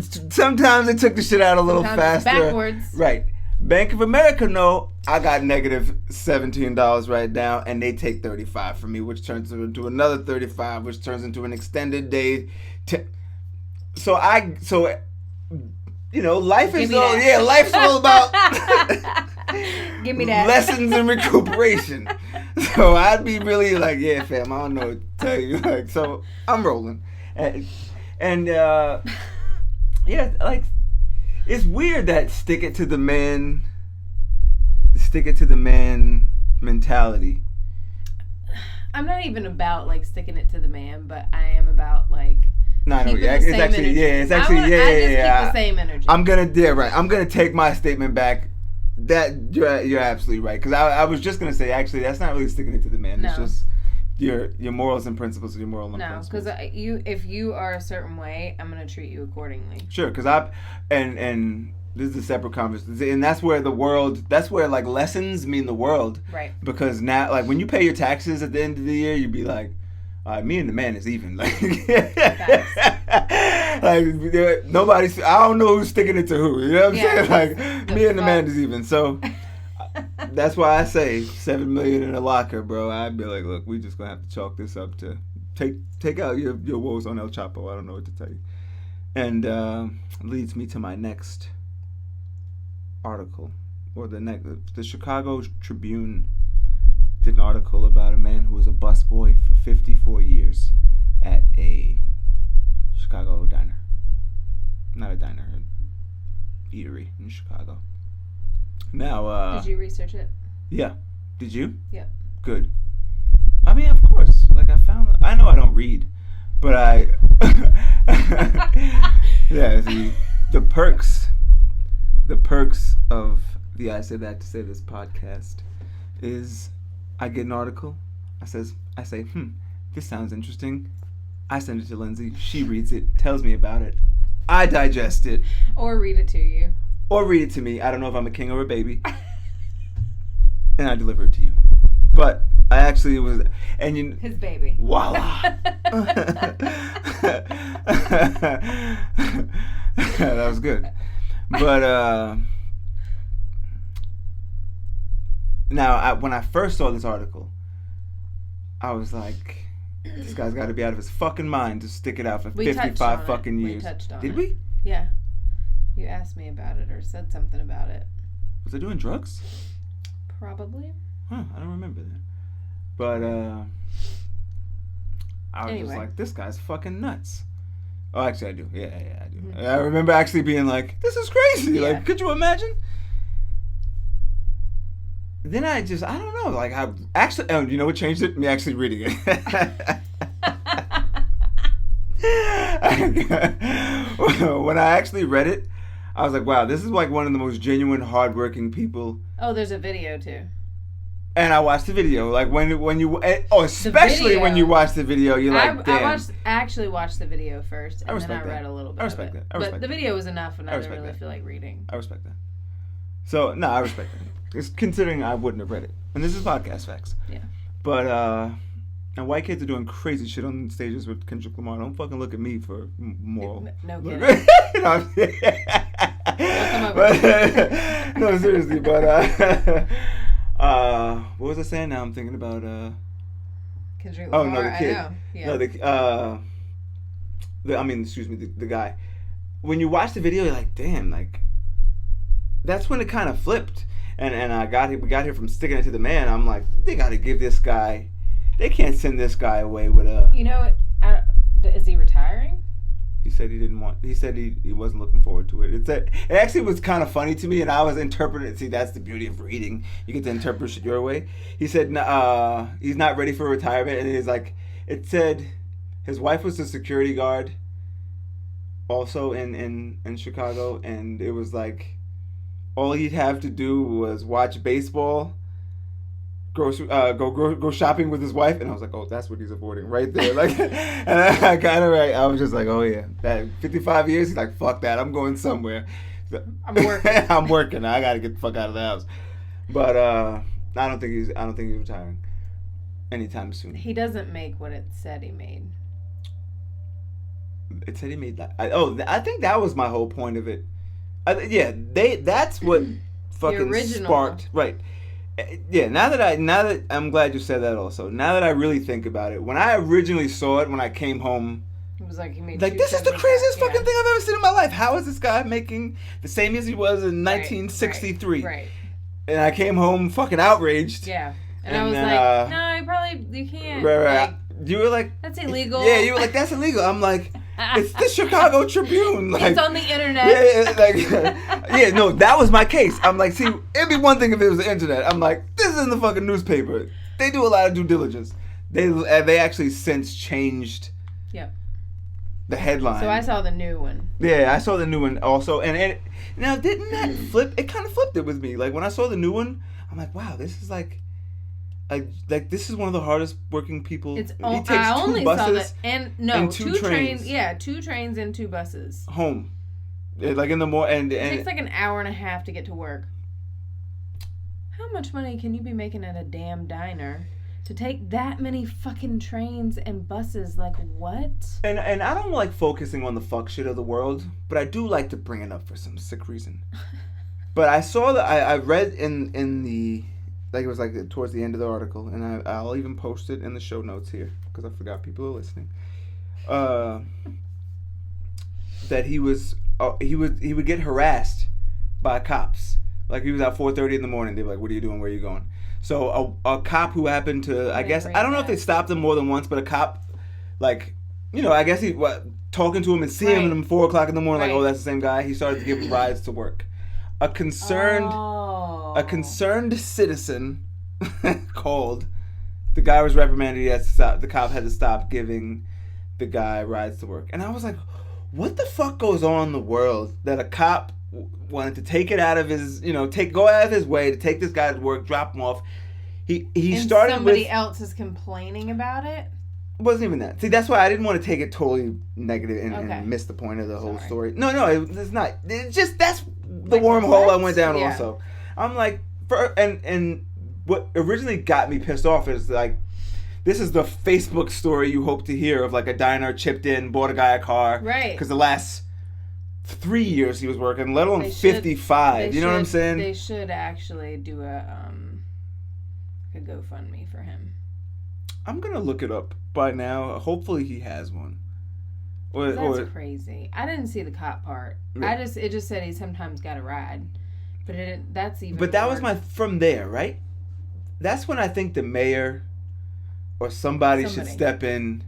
[SPEAKER 1] took the shit out a little faster.
[SPEAKER 2] Backwards.
[SPEAKER 1] Right. Bank of America, no, I got negative $17 right now, and they take $35 from me, which turns into another $35, which turns into an extended day. Life is life's all about
[SPEAKER 2] give me that
[SPEAKER 1] lessons in recuperation. So I'd be really like, yeah, fam, I don't know what to tell you. Like, so I'm rolling, and like it's weird that stick it to the man mentality.
[SPEAKER 2] I'm not even about like sticking it to the man, but I am about like.
[SPEAKER 1] No, it's actually keep the
[SPEAKER 2] same energy.
[SPEAKER 1] I'm gonna take my statement back. That you're absolutely right, because I was just gonna say actually that's not really sticking it to the man.
[SPEAKER 2] No.
[SPEAKER 1] It's just your morals and principles. Your moral and principles.
[SPEAKER 2] No, because if you are a certain way, I'm gonna treat you accordingly.
[SPEAKER 1] Sure, because and this is a separate conversation, and that's where like lessons mean the world.
[SPEAKER 2] Right. Because
[SPEAKER 1] now, like when you pay your taxes at the end of the year, you'd be like, me and the man is even. Like, like nobody's. I don't know who's sticking it to who. You know what I'm saying? Like me and the man is even. So that's why I say $7 million in a locker, bro. I'd be like, look, we just gonna have to chalk this up to take out your woes on El Chapo. I don't know what to tell you. And leads me to my next article, or the Chicago Tribune did an article about a man who was a busboy for 54 years at a Chicago diner. Not a diner, an eatery in Chicago. Now,
[SPEAKER 2] did you research it?
[SPEAKER 1] Yeah. Did you?
[SPEAKER 2] Yep.
[SPEAKER 1] Good. I mean, of course. Like I know I don't read, but yeah, the perks of the I Say That to Say This podcast is I get an article, I say, this sounds interesting. I send it to Lindsay. She reads it, tells me about it. I digest it.
[SPEAKER 2] Or read it to you.
[SPEAKER 1] Or read it to me. I don't know if I'm a king or a baby. And I deliver it to you. But I actually was, and you.
[SPEAKER 2] His baby.
[SPEAKER 1] Voila. That was good. But now when I first saw this article, I was like, this guy's got to be out of his fucking mind to stick it out for 55 fucking years.
[SPEAKER 2] We touched on it.
[SPEAKER 1] Did we?
[SPEAKER 2] Yeah. You asked me about it or said something about it.
[SPEAKER 1] Was I doing drugs?
[SPEAKER 2] Probably.
[SPEAKER 1] Huh, I don't remember that. But I was just like, this guy's fucking nuts. Oh, actually I do. Yeah, I do. Mm-hmm. I remember actually being like, this is crazy. Yeah. Like, could you imagine? Then I don't know. Like, I actually, you know what changed it? Me actually reading it. When I actually read it, I was like, wow, this is like one of the most genuine, hardworking people.
[SPEAKER 2] Oh, there's a video too.
[SPEAKER 1] And I watched the video. Like when you, especially when you watch the video, you're like, damn.
[SPEAKER 2] I actually watched the video first, and then I read a little bit.
[SPEAKER 1] I respect that.
[SPEAKER 2] But the video was enough, and I didn't really feel like reading.
[SPEAKER 1] I respect that. So no, I respect that. considering I wouldn't have read it. And this is podcast facts.
[SPEAKER 2] Yeah.
[SPEAKER 1] But, and white kids are doing crazy shit on stages with Kendrick Lamar. Don't fucking look at me for moral.
[SPEAKER 2] No kidding.
[SPEAKER 1] No, seriously. But, what was I saying? Now I'm thinking about,
[SPEAKER 2] Kendrick Lamar.
[SPEAKER 1] Oh, no, the kid.
[SPEAKER 2] I know. Yeah.
[SPEAKER 1] No, the guy. When you watch the video, you're like, damn, like, that's when it kind of flipped. And we got here from Sticking It to the Man. I'm like, they got to give this guy, they can't send this guy away with a...
[SPEAKER 2] You know, is he retiring?
[SPEAKER 1] He said he didn't want, he said he wasn't looking forward to it. It actually was kind of funny to me, and I was interpreting it. See, that's the beauty of reading. You get to interpret shit your way. He said he's not ready for retirement, and he's like, it said his wife was a security guard also in Chicago, and it was like, all he'd have to do was watch baseball, go shopping with his wife, and I was like, oh, that's what he's avoiding right there. Like, and I kind of I was just like, oh yeah, that 55 years. He's like, fuck that, I'm going somewhere.
[SPEAKER 2] I'm working.
[SPEAKER 1] I'm working. I gotta get the fuck out of the house. But I don't think he's retiring anytime soon.
[SPEAKER 2] He doesn't make what it said he made.
[SPEAKER 1] It said he made that. I think that was my whole point of it. That's what fucking sparked, right? Yeah, now that I'm glad you said that also. Now that I really think about it, when I originally saw it, when I came home,
[SPEAKER 2] it was like he made
[SPEAKER 1] this is the craziest fucking thing I've ever seen in my life. How is this guy making the same as he was in 1963?
[SPEAKER 2] Right.
[SPEAKER 1] And I came home fucking outraged.
[SPEAKER 2] Yeah. And I was like, no, you can't.
[SPEAKER 1] Right.
[SPEAKER 2] Like,
[SPEAKER 1] you were like,
[SPEAKER 2] that's illegal.
[SPEAKER 1] Yeah, you were like, that's illegal. I'm like, it's the Chicago Tribune. Like,
[SPEAKER 2] it's on the internet.
[SPEAKER 1] Yeah, that was my case. I'm like, see, it'd be one thing if it was the internet. I'm like, this isn't the fucking newspaper. They do a lot of due diligence. They actually since changed.
[SPEAKER 2] Yep.
[SPEAKER 1] The headline.
[SPEAKER 2] So I saw the new one.
[SPEAKER 1] Yeah, I saw the new one also, and now didn't that flip? It kind of flipped it with me. Like when I saw the new one, I'm like, wow, this is like this is one of the hardest working people.
[SPEAKER 2] I only saw that, and two trains. Yeah, 2 trains and 2 buses.
[SPEAKER 1] Home, like in the morning.
[SPEAKER 2] It takes like an hour and a half to get to work. How much money can you be making at a damn diner to take that many fucking trains and buses? Like what?
[SPEAKER 1] And I don't like focusing on the fuck shit of the world, but I do like to bring it up for some sick reason. But I saw that I read in the. Like it was like towards the end of the article, and I'll even post it in the show notes here because I forgot people are listening. That he would get harassed by cops. Like he was at 4:30 in the morning. They'd be like, "What are you doing? Where are you going?" So a cop who happened to, I guess, I don't know if they stopped him more than once, but a cop, like, I guess he talking to him and seeing him at 4 o'clock in the morning, like, oh, that's the same guy. He started to give him rides to work. A concerned citizen called. The guy was reprimanded. He had to stop. The cop had to stop giving the guy rides to work. And I was like, what the fuck goes on in the world that a cop wanted to take it out of his, go out of his way to take this guy to work, drop him off. He started
[SPEAKER 2] somebody else is complaining about it?
[SPEAKER 1] It wasn't even that. See, that's why I didn't want to take it totally negative and miss the point of the whole story. No, it's not. It's just, that's the wormhole I went down also. I'm like, and what originally got me pissed off is like, this is the Facebook story you hope to hear of, like a diner chipped in, bought a guy a car.
[SPEAKER 2] Right.
[SPEAKER 1] Because the last 3 years he was working, let alone 55. You know what I'm saying?
[SPEAKER 2] They should actually do a GoFundMe for him.
[SPEAKER 1] I'm going to look it up by now. Hopefully he has one.
[SPEAKER 2] That's crazy. I didn't see the cop part. Yeah. It just said he sometimes got a ride. But that's even
[SPEAKER 1] But that was from there, right? That's when I think the mayor or somebody should step in.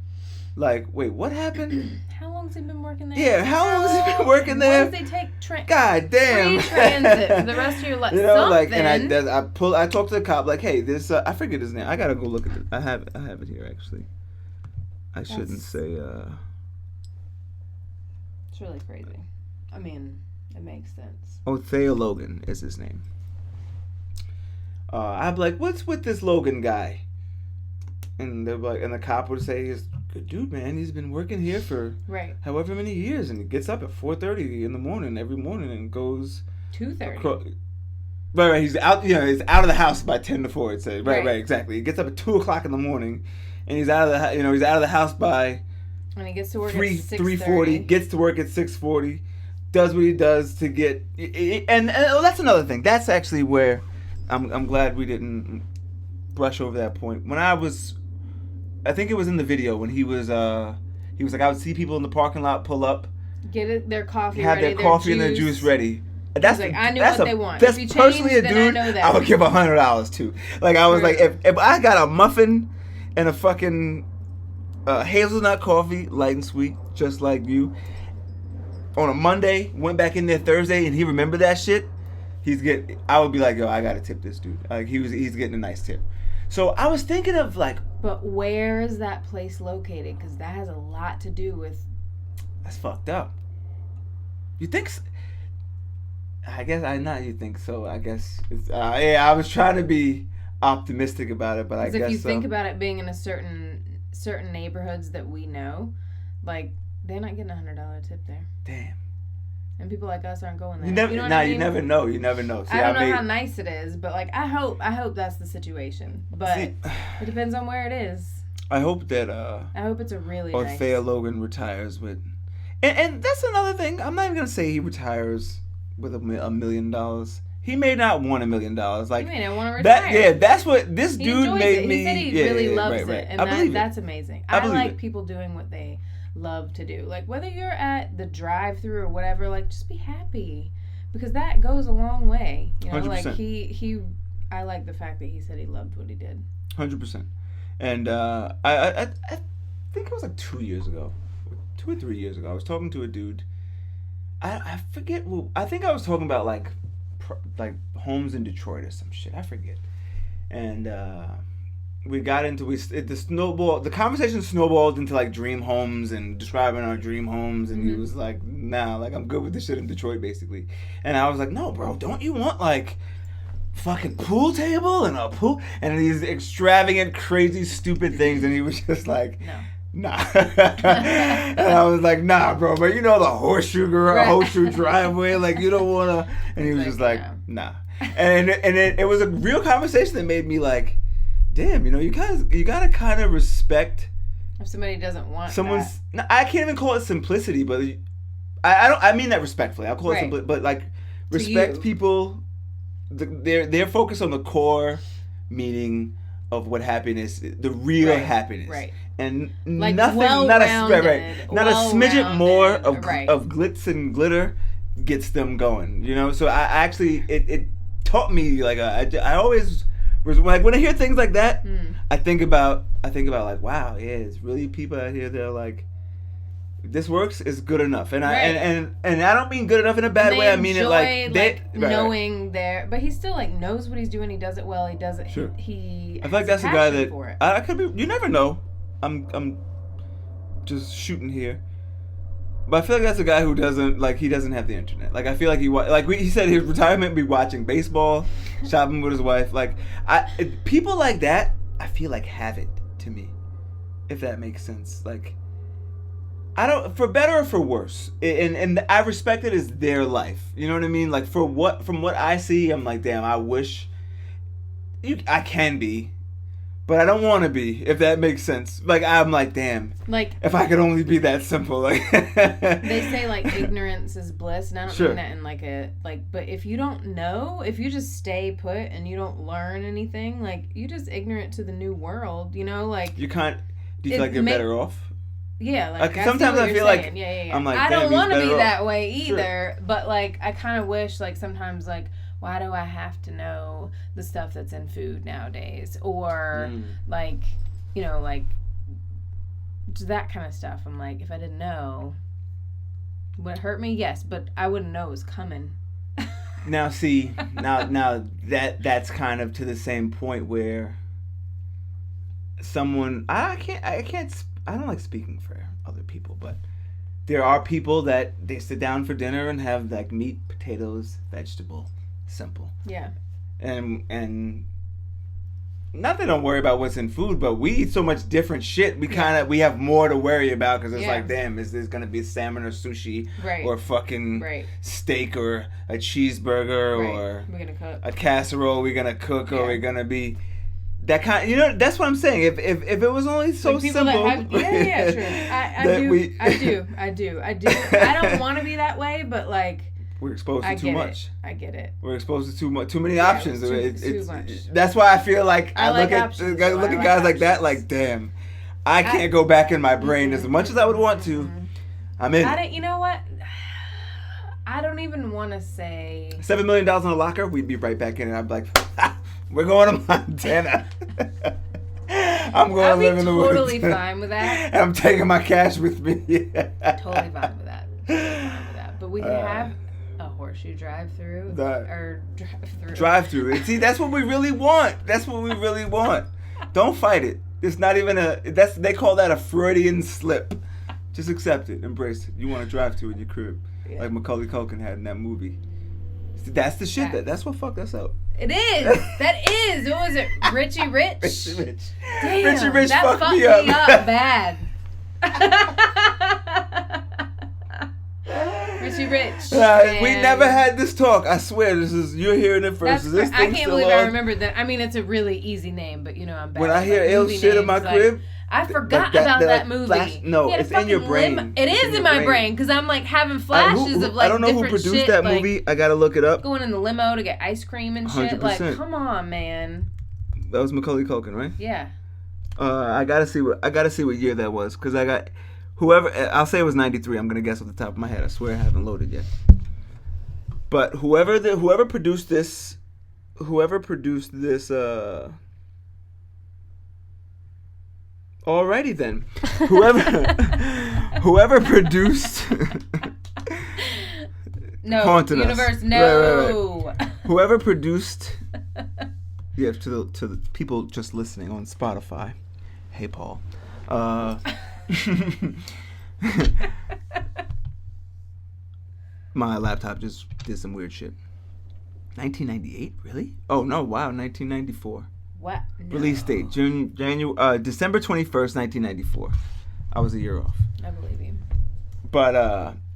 [SPEAKER 1] Like, wait, what happened?
[SPEAKER 2] How long's he been working there?
[SPEAKER 1] Yeah, how long has he been working there?
[SPEAKER 2] Why does they take
[SPEAKER 1] God damn.
[SPEAKER 2] free transit for the rest of your life?
[SPEAKER 1] Like, and I talked to the cop, like, hey, this I forget his name. I gotta go look at it. I have it here actually. I shouldn't say.
[SPEAKER 2] It's really crazy. I mean, it makes sense.
[SPEAKER 1] Theo Logan is his name. I'm like, what's with this Logan guy? And they're like, and the cop would say, he's a good dude, man. He's been working here for however many years, and he gets up at 4:30 in the morning every morning and goes
[SPEAKER 2] 2:30.
[SPEAKER 1] Right. He's out. He's out of the house by 10 to 4. It says. Right. Exactly. He gets up at 2:00 in the morning, and he's out of the. He's out of the house by.
[SPEAKER 2] And he gets to work at
[SPEAKER 1] 3:40. Gets to work at 6:40. Does what he does to get. And that's another thing. That's actually where, I'm glad we didn't brush over that point. When I think it was in the video when he was like, I would see people in the parking lot pull up,
[SPEAKER 2] get their coffee
[SPEAKER 1] have
[SPEAKER 2] ready,
[SPEAKER 1] their coffee and their juice ready. That's
[SPEAKER 2] like, I knew what they want.
[SPEAKER 1] That's
[SPEAKER 2] if you
[SPEAKER 1] personally
[SPEAKER 2] change,
[SPEAKER 1] a
[SPEAKER 2] then
[SPEAKER 1] dude
[SPEAKER 2] I know that.
[SPEAKER 1] I would give $100 to. Like, I was like, if I got a muffin and a fucking hazelnut coffee, light and sweet, just like you, on a Monday, went back in there Thursday, and he remembered that shit, I would be like, yo, I gotta tip this dude. Like, he's getting a nice tip. So I was thinking of like,
[SPEAKER 2] but where is that place located? Because that has a lot to do with.
[SPEAKER 1] That's fucked up. You think? I guess you think so. I guess it's. I was trying to be optimistic about it, but I guess
[SPEAKER 2] if you think about it being in a certain neighborhoods that we know, like, they're not getting $100 tip there.
[SPEAKER 1] Damn.
[SPEAKER 2] And people like us aren't going there.
[SPEAKER 1] You never know.
[SPEAKER 2] You
[SPEAKER 1] never know. You never know. See,
[SPEAKER 2] I don't know how nice it is, but like, I hope that's the situation. But it depends on where it is.
[SPEAKER 1] I hope that
[SPEAKER 2] I hope it's a really nice.
[SPEAKER 1] Orthea Logan retires with, and that's another thing. I'm not even gonna say he retires with $1 million. He may not want $1 million. Like,
[SPEAKER 2] he may not want to retire.
[SPEAKER 1] That's what this dude made me.
[SPEAKER 2] He said he really loves it, and that's amazing. I like
[SPEAKER 1] it.
[SPEAKER 2] people doing what they love to do. Like, whether you're at the drive-through or whatever, like, just be happy, because that goes a long way.
[SPEAKER 1] 100%.
[SPEAKER 2] Like, I like the fact that he said he loved what he did.
[SPEAKER 1] 100%. And I think it was like 2 years ago, 2 or 3 years ago. I was talking to a dude. I forget. Well, I think I was talking about like homes in Detroit or some shit. I forget. And we got into the conversation snowballed into like dream homes and describing our dream homes, and he was like, nah, like, I'm good with this shit in Detroit, basically. And I was like, no, bro, don't you want like fucking pool table and a pool and these extravagant, crazy, stupid things? And he was just like, nah. And I was like, nah, bro, but the horseshoe driveway, like, you don't wanna. And he was just like, nah. And it was a real conversation that made me like, damn, you gotta kind of respect.
[SPEAKER 2] If somebody doesn't want
[SPEAKER 1] someone's, I can't even call it simplicity, but I mean that respectfully. I'll call it simplicity, but like, respect people. They're focused on the core meaning of what happiness, the real happiness,
[SPEAKER 2] right?
[SPEAKER 1] And
[SPEAKER 2] like,
[SPEAKER 1] nothing, not a smidget more of glitz and glitter gets them going. So I actually it taught me, like, I always, like, when I hear things like that, I think about like, wow, yeah, it's really people out here that are like, this works is good enough, and and I don't mean good enough in a bad way. I mean it like
[SPEAKER 2] knowing but he still like knows what he's doing. He does it well. He does it.
[SPEAKER 1] Sure.
[SPEAKER 2] He
[SPEAKER 1] I feel like that's a guy that I could be. You never know. I'm just shooting here, but I feel like that's a guy who he doesn't have the internet. Like, I feel like he said his retirement be watching baseball, shopping with his wife. Like, people like that, I feel like have it to me, if that makes sense. Like, I don't, for better or for worse, and I respect it as their life. You know what I mean? Like, from what I see, I'm like, damn, I wish I can be, but I don't want to be, if that makes sense. Like, I'm like, damn, like, if I could only be that simple. Like,
[SPEAKER 2] they say, like, ignorance is bliss, and I don't mean that in like a, like, but if you don't know, if you just stay put and you don't learn anything, like, you're just ignorant to the new world, like. You can't, do you feel like you're better off? Yeah, like, sometimes I feel like, yeah. I'm like, I don't want to be that way either, but like, I kind of wish, like, sometimes, like, why do I have to know the stuff that's in food nowadays, or like, like, that kind of stuff. I'm like, if I didn't know, would it hurt me? Yes, but I wouldn't know it was coming.
[SPEAKER 1] Now, see, now that's kind of to the same point where someone, I don't like speaking for other people, but there are people that they sit down for dinner and have like meat, potatoes, vegetable, simple.
[SPEAKER 2] Yeah.
[SPEAKER 1] And not that I don't worry about what's in food, but we eat so much different shit. We we have more to worry about because it's like, damn, is this gonna be salmon or sushi or fucking steak or a cheeseburger or
[SPEAKER 2] we're gonna cook
[SPEAKER 1] a casserole? We're gonna cook or we're gonna be that kind. You know, that's what I'm saying. If it was only so like simple,
[SPEAKER 2] true. I do. I don't want to be that way, but like.
[SPEAKER 1] We're exposed to too much.
[SPEAKER 2] I get it.
[SPEAKER 1] We're exposed to too many options.
[SPEAKER 2] Too much.
[SPEAKER 1] That's why I feel like I look at guys like that, like, damn, I can't go back in my brain as much as I would want to. I'm in.
[SPEAKER 2] You know what? I don't even want to say
[SPEAKER 1] $7 million in a locker. We'd be right back in it. I'd be like, we're going to Montana. I'm going to live in the woods.
[SPEAKER 2] Totally fine with that.
[SPEAKER 1] I'm taking my cash with me.
[SPEAKER 2] Totally fine with that. But we can have a horseshoe drive-through or drive-through.
[SPEAKER 1] Drive-through. See, that's what we really want. Don't fight it. It's not even they call that a Freudian slip. Just accept it. Embrace it. You want to drive-through in your crib. Yeah. Like Macaulay Culkin had in that movie. See, that's the shit. That's what fucked us up.
[SPEAKER 2] It is. That is. What was it? Richie Rich?
[SPEAKER 1] Richie Rich.
[SPEAKER 2] Damn,
[SPEAKER 1] Richie Rich
[SPEAKER 2] that
[SPEAKER 1] fucked me up
[SPEAKER 2] bad. Richie Rich.
[SPEAKER 1] We never had this talk. I swear, you're hearing it first.
[SPEAKER 2] I can't believe I remembered that. I mean, it's a really easy name, but I'm bad.
[SPEAKER 1] When I hear ill shit in my crib,
[SPEAKER 2] I forgot about that movie.
[SPEAKER 1] No, it's in your brain.
[SPEAKER 2] It is in my brain because I'm like having flashes of like
[SPEAKER 1] I don't know who produced that movie. I gotta look it up.
[SPEAKER 2] Going in the limo to get ice cream and shit. 100%. Like, come on, man.
[SPEAKER 1] That was Macaulay Culkin, right?
[SPEAKER 2] Yeah.
[SPEAKER 1] I gotta see what year that was because I got. Whoever, I'll say it was 93. I'm gonna guess off the top of my head. I swear I haven't loaded yet. But whoever produced this, alrighty then, whoever produced.
[SPEAKER 2] No,
[SPEAKER 1] Haunted
[SPEAKER 2] universe,
[SPEAKER 1] us.
[SPEAKER 2] no.
[SPEAKER 1] Right. Whoever produced. Yeah, to the people just listening on Spotify. Hey, Paul. My laptop just did some weird shit. 1998, really? Oh no! Wow, 1994.
[SPEAKER 2] What? No.
[SPEAKER 1] Release date: December 21st, 1994. I was a year off.
[SPEAKER 2] I believe you.
[SPEAKER 1] But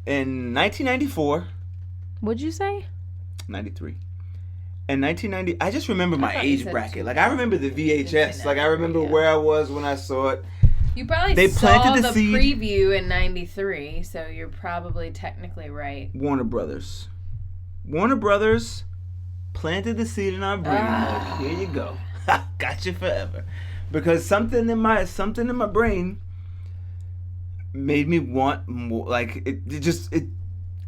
[SPEAKER 1] in 1994.
[SPEAKER 2] What'd you say?
[SPEAKER 1] 93. In 1990, I just remember my age bracket. Like I remember the VHS. Like I remember where I was when I saw it.
[SPEAKER 2] You probably saw the preview in 93, so you're probably technically right.
[SPEAKER 1] Warner Brothers planted the seed in our brain. Like, here you go. Got you forever. Because something in my brain made me want more. Like it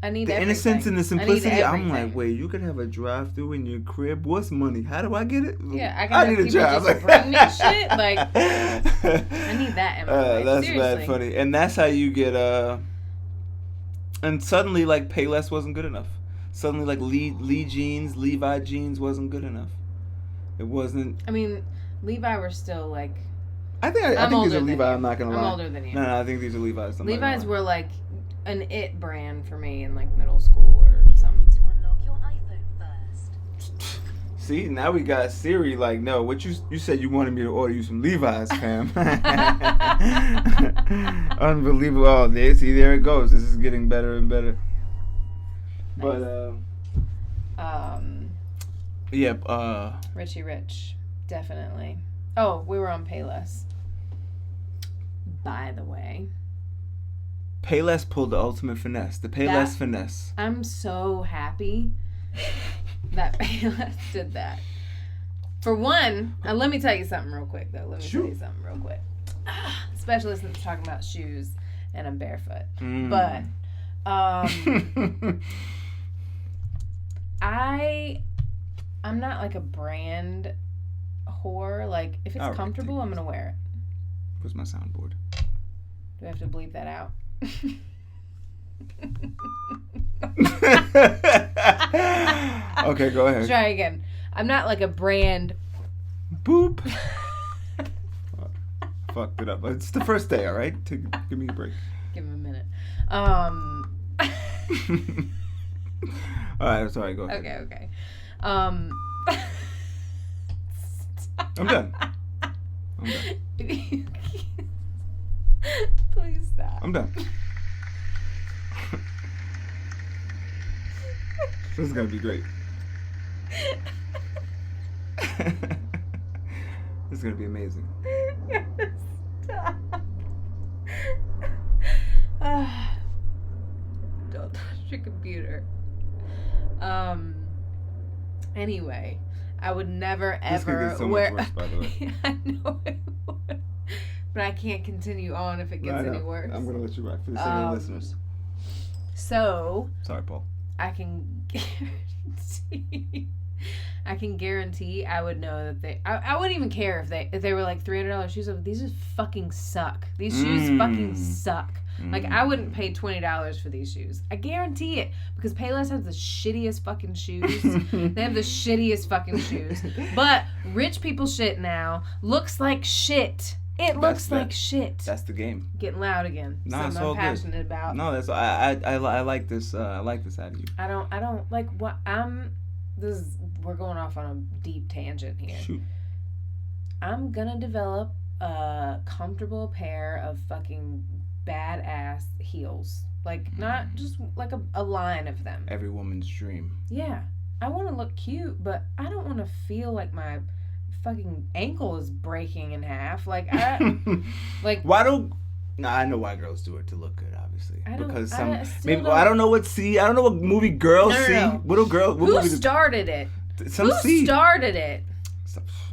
[SPEAKER 2] I need
[SPEAKER 1] the
[SPEAKER 2] everything.
[SPEAKER 1] Innocence and the simplicity. I'm like, wait, you could have a drive-through in your crib. What's money? How do I get it?
[SPEAKER 2] Yeah, I need a job. Just bring me shit. Like, I need that in my life.
[SPEAKER 1] That's
[SPEAKER 2] Seriously.
[SPEAKER 1] bad funny. And that's how you get and suddenly like Payless wasn't good enough. Suddenly like Levi jeans wasn't good enough. It wasn't.
[SPEAKER 2] I mean, Levi were still like.
[SPEAKER 1] I think these are Levi. I'm not gonna lie.
[SPEAKER 2] I'm older than you.
[SPEAKER 1] No, I think these are Levi's.
[SPEAKER 2] Levi's were like an it brand for me in like middle school or something.
[SPEAKER 4] To unlock your iPhone first.
[SPEAKER 1] See, now we got Siri like, no, what you said you wanted me to order you some Levi's, fam. Unbelievable. Oh, there it goes. This is getting better and better. Nice. But
[SPEAKER 2] Richie Rich, definitely. Oh, we were on Payless. By the way.
[SPEAKER 1] Payless pulled the ultimate finesse. The Payless Finesse.
[SPEAKER 2] I'm so happy that Payless did that. For one, let me tell you something real quick, though. Especially since we're talking about shoes and I'm barefoot. But I'm not like a brand whore. Like, if it's comfortable, I'm going to wear it.
[SPEAKER 1] Where's my soundboard?
[SPEAKER 2] Do I have to bleep that out?
[SPEAKER 1] Okay, go ahead.
[SPEAKER 2] Try again. I'm not like a brand.
[SPEAKER 1] Boop. Fucked it up. It's the first day, all right? Give me a break.
[SPEAKER 2] Give him a minute.
[SPEAKER 1] All right, sorry. Go ahead.
[SPEAKER 2] Okay.
[SPEAKER 1] I'm done. I'm done.
[SPEAKER 2] Please stop.
[SPEAKER 1] I'm done. This is gonna be great. This is gonna be amazing.
[SPEAKER 2] Stop. Don't touch your computer. Anyway, I would never
[SPEAKER 1] This could
[SPEAKER 2] ever
[SPEAKER 1] get so
[SPEAKER 2] wear.
[SPEAKER 1] much worse, by the way.
[SPEAKER 2] I know it would, but I can't continue on if it gets any worse.
[SPEAKER 1] I'm gonna let you rock for the sake of the listeners.
[SPEAKER 2] So
[SPEAKER 1] Sorry, Paul.
[SPEAKER 2] I can guarantee I would know that I wouldn't even care if they were like $300 shoes. These just fucking suck. These shoes fucking suck. Like, I wouldn't pay $20 for these shoes. I guarantee it. Because Payless has the shittiest fucking shoes. They have the shittiest fucking shoes. But rich people shit now looks like shit. It looks like shit.
[SPEAKER 1] That's the game.
[SPEAKER 2] Getting loud again.
[SPEAKER 1] No, it's
[SPEAKER 2] something
[SPEAKER 1] all
[SPEAKER 2] I'm passionate about.
[SPEAKER 1] No, that's I like this. I like this out of you.
[SPEAKER 2] I don't like what we're going off on a deep tangent here.
[SPEAKER 1] Shoot.
[SPEAKER 2] I'm gonna develop a comfortable pair of fucking badass heels. Like, not just like a line of them.
[SPEAKER 1] Every woman's dream.
[SPEAKER 2] Yeah. I want to look cute, but I don't want to feel like my fucking ankle is breaking in half. Like,
[SPEAKER 1] Why don't... No, I know why girls do it, to look good, obviously.
[SPEAKER 2] I don't
[SPEAKER 1] know what movie girls see.
[SPEAKER 2] No.
[SPEAKER 1] What do girls...
[SPEAKER 2] Who started it? Who started it?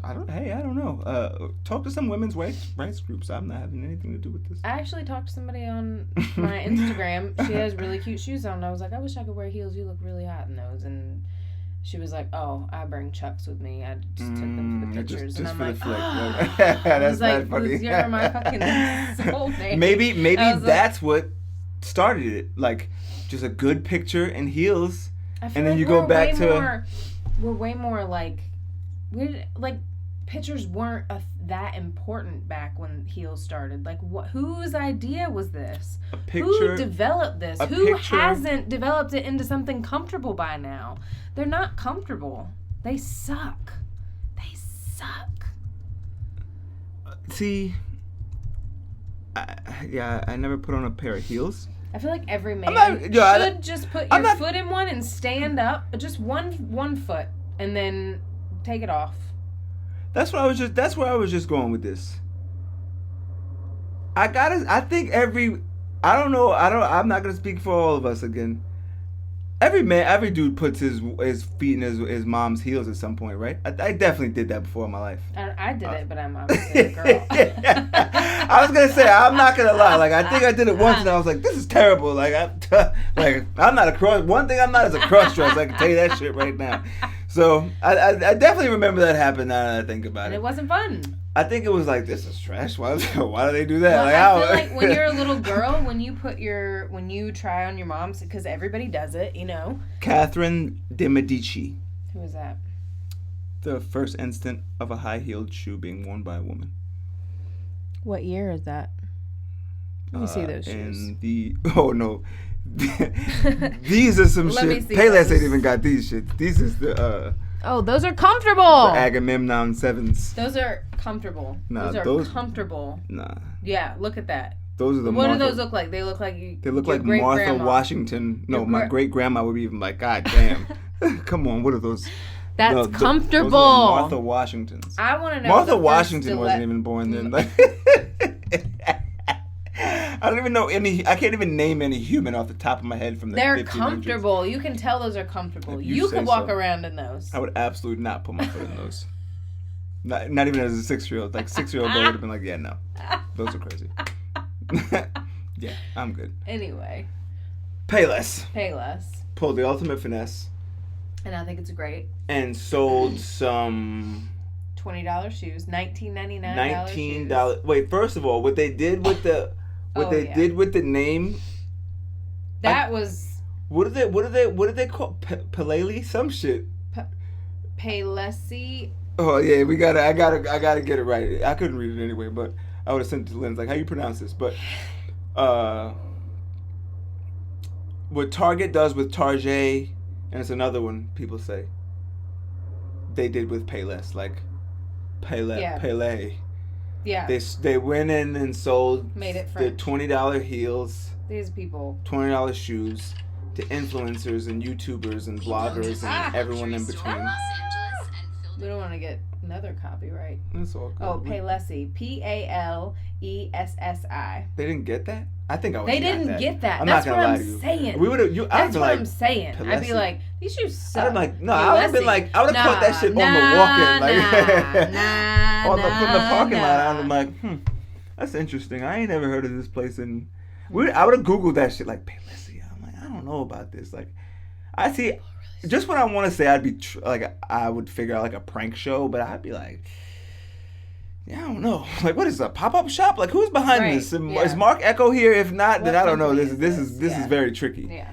[SPEAKER 1] I don't know. Talk to some women's rights groups. I'm not having anything to do with this.
[SPEAKER 2] I actually talked to somebody on my Instagram. She has really cute shoes on. I was like, I wish I could wear heels. You look really hot in those. And she was like, oh, I bring Chucks with me. I just took them for the pictures.
[SPEAKER 1] Just
[SPEAKER 2] and I'm
[SPEAKER 1] for
[SPEAKER 2] like,
[SPEAKER 1] the flick.
[SPEAKER 2] oh.
[SPEAKER 1] That's
[SPEAKER 2] like,
[SPEAKER 1] not funny.
[SPEAKER 2] You're my fucking soulmate.
[SPEAKER 1] Maybe
[SPEAKER 2] like,
[SPEAKER 1] that's what started it. Like, just a good picture and heels.
[SPEAKER 2] And
[SPEAKER 1] then you go back to...
[SPEAKER 2] We're way more like... Pictures weren't that important back when heels started. Like, whose idea was this?
[SPEAKER 1] A picture.
[SPEAKER 2] Who developed this? Who hasn't developed it into something comfortable by now? They're not comfortable. They suck. They suck.
[SPEAKER 1] See, I never put on a pair of heels.
[SPEAKER 2] I feel like every man should just put your foot in one and stand up, just one foot, and then take it off.
[SPEAKER 1] That's where I was just going with this. I'm not gonna speak for all of us again. Every dude puts his feet in his mom's heels at some point, right? I definitely did that before in my life.
[SPEAKER 2] I did it, but I'm obviously a girl.
[SPEAKER 1] I was gonna say, I'm not gonna lie. Like, I think I did it once, and I was like, this is terrible. Like, I'm not a cross. One thing I'm not is a cross dresser. I can tell you that shit right now. So I definitely remember that happened now that I think about it.
[SPEAKER 2] And it wasn't fun.
[SPEAKER 1] I think it was like, this is trash. Why do they do that?
[SPEAKER 2] Well, I feel like when you're a little girl, when you try on your mom's, because everybody does it, you know.
[SPEAKER 1] Catherine de Medici.
[SPEAKER 2] Who is that?
[SPEAKER 1] The first instant of a high-heeled shoe being worn by a woman.
[SPEAKER 2] What year is that? Let me see those shoes.
[SPEAKER 1] Oh no. These are some shit. Payless ain't even got these shit. These is the
[SPEAKER 2] oh, those are comfortable.
[SPEAKER 1] The Agamemnon 7s.
[SPEAKER 2] Those are comfortable.
[SPEAKER 1] Nah,
[SPEAKER 2] those are comfortable.
[SPEAKER 1] Nah.
[SPEAKER 2] Yeah, look at that.
[SPEAKER 1] Those are the
[SPEAKER 2] What do those look like? They look like
[SPEAKER 1] Martha Washington. No, my great grandma would be even like, God damn. Come on, what are those?
[SPEAKER 2] That's comfortable.
[SPEAKER 1] Those are Martha Washingtons.
[SPEAKER 2] I want to know.
[SPEAKER 1] Martha Washington wasn't even born then. Like, I don't even know I can't even name any human off the top of my head from the 1500s.
[SPEAKER 2] They're comfortable. You can tell those are comfortable. You could walk around in those.
[SPEAKER 1] I would absolutely not put my foot in those. Not even as a 6-year-old. Like, 6-year-old boy would have been like, yeah, no. Those are crazy. Yeah, I'm good.
[SPEAKER 2] Anyway.
[SPEAKER 1] Payless. Pulled the ultimate finesse.
[SPEAKER 2] And I think it's great.
[SPEAKER 1] And sold some...
[SPEAKER 2] $20 shoes. $19.99
[SPEAKER 1] $19.
[SPEAKER 2] Shoes.
[SPEAKER 1] Wait, first of all, what they did with the... did with the name...
[SPEAKER 2] That was...
[SPEAKER 1] What did they call Paleli? Some shit.
[SPEAKER 2] Paylessy.
[SPEAKER 1] Oh yeah, I gotta get it right. I couldn't read it anyway, but I would have sent it to Lynn's like, how you pronounce this? But what Target does with Target, and it's another one people say, they did with Payless. Like, Payless.
[SPEAKER 2] Yeah.
[SPEAKER 1] They went in and sold
[SPEAKER 2] Made it
[SPEAKER 1] the
[SPEAKER 2] French.
[SPEAKER 1] $20 heels,
[SPEAKER 2] These people.
[SPEAKER 1] $20 shoes to influencers and YouTubers and bloggers and everyone in between.
[SPEAKER 2] We don't want to get another copyright.
[SPEAKER 1] That's all good.
[SPEAKER 2] Oh, Paylessi. Palessi.
[SPEAKER 1] They didn't get that? I think I would.
[SPEAKER 2] They didn't get that.
[SPEAKER 1] I'm
[SPEAKER 2] That's
[SPEAKER 1] not
[SPEAKER 2] what
[SPEAKER 1] gonna lie
[SPEAKER 2] I'm
[SPEAKER 1] to you.
[SPEAKER 2] saying.
[SPEAKER 1] We would have.
[SPEAKER 2] That's what
[SPEAKER 1] like,
[SPEAKER 2] I'm saying. I'd be
[SPEAKER 1] Paylessi.
[SPEAKER 2] like, these shoes suck.
[SPEAKER 1] I'd have like, no, I would have been like, I would have caught that shit on the walk-in, like, from the parking lot. I'm like, that's interesting. I ain't never heard of this place. And I would have Googled that shit, like Paylessi. I'm like, I don't know about this. Like, I see. Just when I want to say I'd be I would figure out like a prank show, but I'd be like, yeah, I don't know. Like, what is this, a pop-up shop? Like, who's behind this? Is Mark Echo here? If not, then I don't know. This is very tricky.
[SPEAKER 2] Yeah.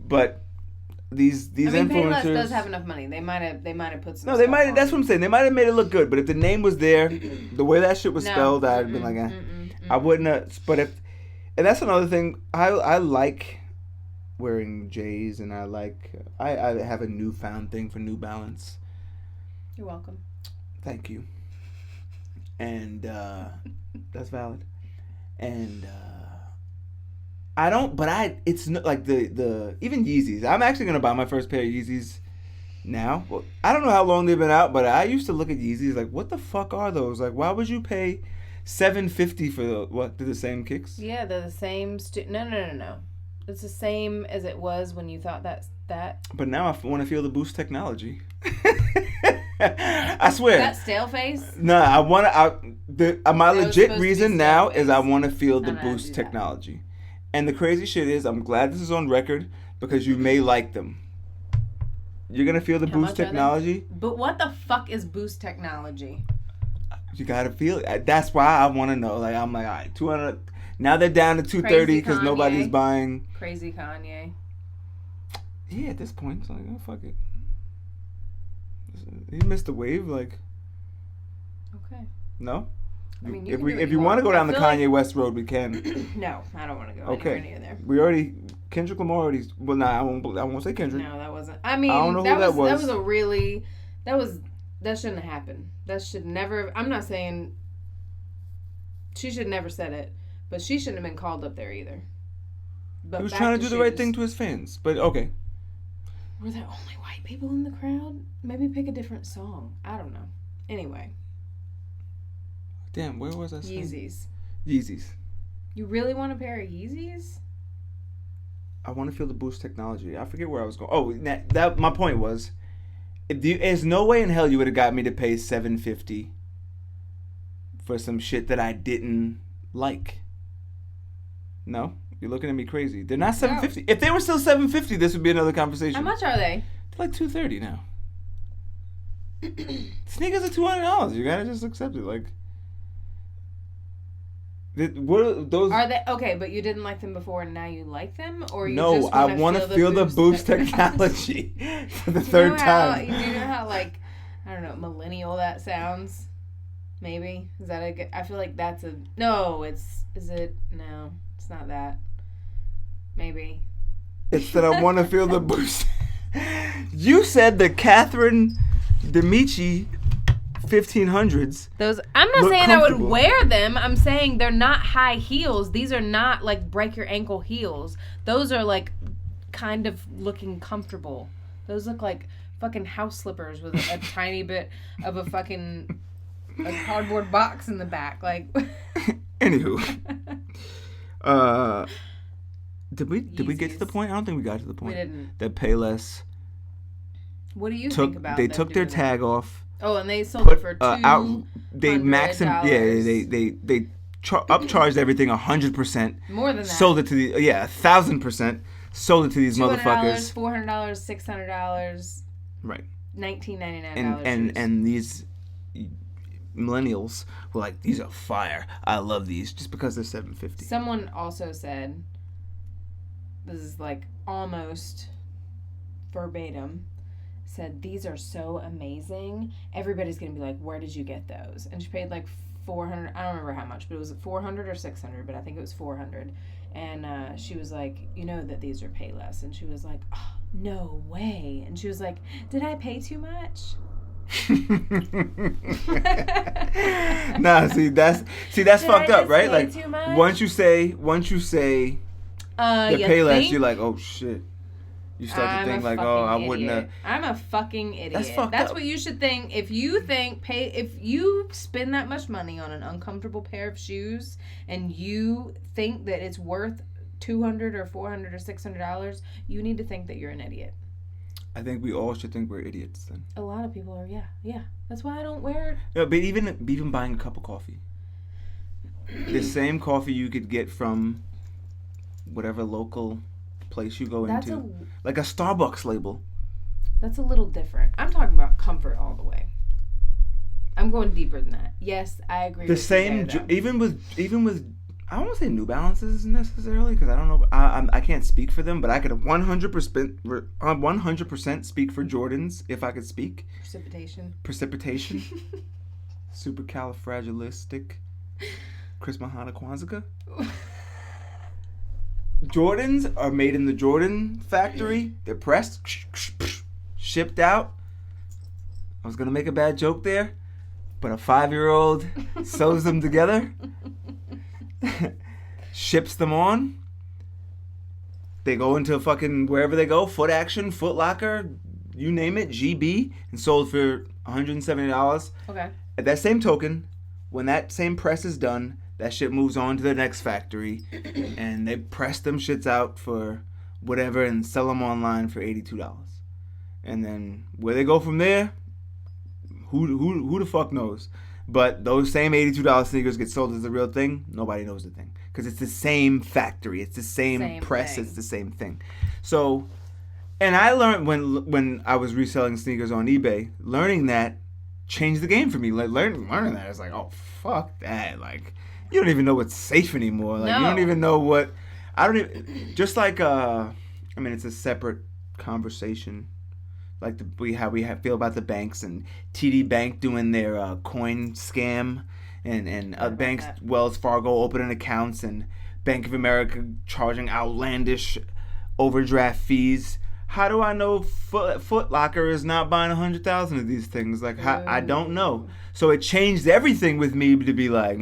[SPEAKER 1] But these influencers.
[SPEAKER 2] Payless does have enough money. They might have put some.
[SPEAKER 1] No, they might. That's what I'm saying. They might have made it look good. But if the name was there, the way that shit was spelled, I'd have been like, I wouldn't have. But and that's another thing. I like wearing J's, and I have a newfound thing for New Balance.
[SPEAKER 2] You're welcome.
[SPEAKER 1] Thank you. And that's valid. And it's not like the even Yeezys. I'm actually gonna buy my first pair of Yeezys now. Well, I don't know how long they've been out, but I used to look at Yeezys like, what the fuck are those? Like, why would you pay $750 for what? They're the same kicks?
[SPEAKER 2] Yeah, they're the same. No. It's the same as it was when you thought that.
[SPEAKER 1] But now I want to feel the Boost technology. I swear.
[SPEAKER 2] That stale face?
[SPEAKER 1] No, I want to. My legit reason now is I want to feel the
[SPEAKER 2] I
[SPEAKER 1] Boost technology. And the crazy shit is, I'm glad this is on record because you may like them. You're gonna feel the Boost technology.
[SPEAKER 2] But what the fuck is Boost technology?
[SPEAKER 1] You gotta feel it. That's why I want to know. Like, I'm like, all right, 200. Now they're down to 230 because nobody's buying.
[SPEAKER 2] Crazy Kanye.
[SPEAKER 1] Yeah, at this point, it's like, oh, fuck it. He missed the wave, like.
[SPEAKER 2] Okay.
[SPEAKER 1] No.
[SPEAKER 2] I mean,
[SPEAKER 1] if you want to go down the Kanye West road, we can.
[SPEAKER 2] No, I don't want to go anywhere near there.
[SPEAKER 1] We already Kendrick Lamar already. Well, I won't say Kendrick.
[SPEAKER 2] No, that wasn't. I mean,
[SPEAKER 1] I don't know who that was.
[SPEAKER 2] That was a really. That shouldn't have happened. That should never. I'm not saying. She should never said it, but she shouldn't have been called up there either. But
[SPEAKER 1] he was trying to do the right thing to his fans, but okay.
[SPEAKER 2] Were there only white people in the crowd? Maybe pick a different song. I don't know. Anyway.
[SPEAKER 1] Damn, where was I saying? Yeezys. You
[SPEAKER 2] really want a pair of Yeezys?
[SPEAKER 1] I want to feel the Boost technology. I forget where I was going. Oh, that my point was, there's no way in hell you would have got me to pay $750 for some shit that I didn't like. No? You're looking at me crazy. They're not $750. No. If they were still $750, this would be another conversation.
[SPEAKER 2] How much are they?
[SPEAKER 1] They're like $230 now. Sneakers are $200. You gotta just accept it. Like, what are those?
[SPEAKER 2] Are they okay? But you didn't like them before, and now you like them, or you
[SPEAKER 1] no?
[SPEAKER 2] Just
[SPEAKER 1] I want to feel the Boost technology for the third time.
[SPEAKER 2] You know how like I don't know, millennial that sounds. Maybe is that a good? I feel like that's a no. Is it no? It's not that. Maybe.
[SPEAKER 1] It's that I want to feel the Boost. You said the Catherine Demichi 1500s.
[SPEAKER 2] Those I'm not saying I would wear them. I'm saying they're not high heels. These are not like break your ankle heels. Those are like kind of looking comfortable. Those look like fucking house slippers with a tiny bit of a fucking cardboard box in the back. Like.
[SPEAKER 1] Anywho. Did we get to the point? I don't think we got to the point.
[SPEAKER 2] We didn't.
[SPEAKER 1] That Payless.
[SPEAKER 2] What do you think about?
[SPEAKER 1] They took their tag off.
[SPEAKER 2] Oh, and they sold it for $200.
[SPEAKER 1] They maxed them. Yeah, they upcharged everything 100%.
[SPEAKER 2] More than that.
[SPEAKER 1] Sold it to 1,000%. Sold it to these motherfuckers.
[SPEAKER 2] $400, $600.
[SPEAKER 1] Right.
[SPEAKER 2] $19.99.
[SPEAKER 1] And these millennials were like, these are fire. I love these just because they're $750.
[SPEAKER 2] Someone also said, this is like almost verbatim, said these are so amazing. Everybody's gonna be like, where did you get those? And she paid like $400. I don't remember how much, but it was $400 or $600. But I think it was $400. And she was like, you know that these are Payless. And she was like, oh, no way. And she was like, did I pay too much?
[SPEAKER 1] Nah, see that's fucked up, right? Like
[SPEAKER 2] too much?
[SPEAKER 1] once you say the Payless, you're like, oh shit. You start to think like, oh, I wouldn't have.
[SPEAKER 2] I'm a fucking idiot.
[SPEAKER 1] That's fucked
[SPEAKER 2] That's
[SPEAKER 1] up.
[SPEAKER 2] what you should think. If you spend that much money on an uncomfortable pair of shoes and you think that it's worth $200 or $400 or $600, you need to think that you're an idiot.
[SPEAKER 1] I think we all should think we're idiots then.
[SPEAKER 2] A lot of people are, yeah. That's why I don't wear it.
[SPEAKER 1] Yeah, but even buying a cup of coffee. The same coffee you could get from whatever local place you go into. Like a Starbucks label.
[SPEAKER 2] That's a little different. I'm talking about comfort all the way. I'm going deeper than that. Yes, I agree.
[SPEAKER 1] The same, even with I don't want to say New Balances necessarily because I don't know. I can't speak for them, but I could 100% speak for Jordans if I could speak. Precipitation. Supercalifragilistic. Chris Mahana Kwanzaa. Jordans are made in the Jordan factory. They're pressed, shipped out. I was gonna make a bad joke there, but a 5-year-old sews them together, ships them on. They go into fucking wherever they go, Foot Action, Foot Locker, you name it, GB, and sold for $170.
[SPEAKER 2] Okay.
[SPEAKER 1] At that same token, when that same press is done, that shit moves on to the next factory, and they press them shits out for whatever and sell them online for $82. And then where they go from there, who the fuck knows? But those same $82 sneakers get sold as the real thing. Nobody knows the thing because it's the same factory, it's the same press, thing. It's the same thing. So, and I learned when I was reselling sneakers on eBay, learning that changed the game for me. Like learning that, it's like, oh fuck that, like. You don't even know what's safe anymore. Like, no. You don't even know what... I don't even... Just like, I mean, it's a separate conversation. Like, how we feel about the banks and TD Bank doing their coin scam and banks, Wells Fargo opening accounts and Bank of America charging outlandish overdraft fees. How do I know Foot Locker is not buying 100,000 of these things? Like, I don't know. So it changed everything with me to be like...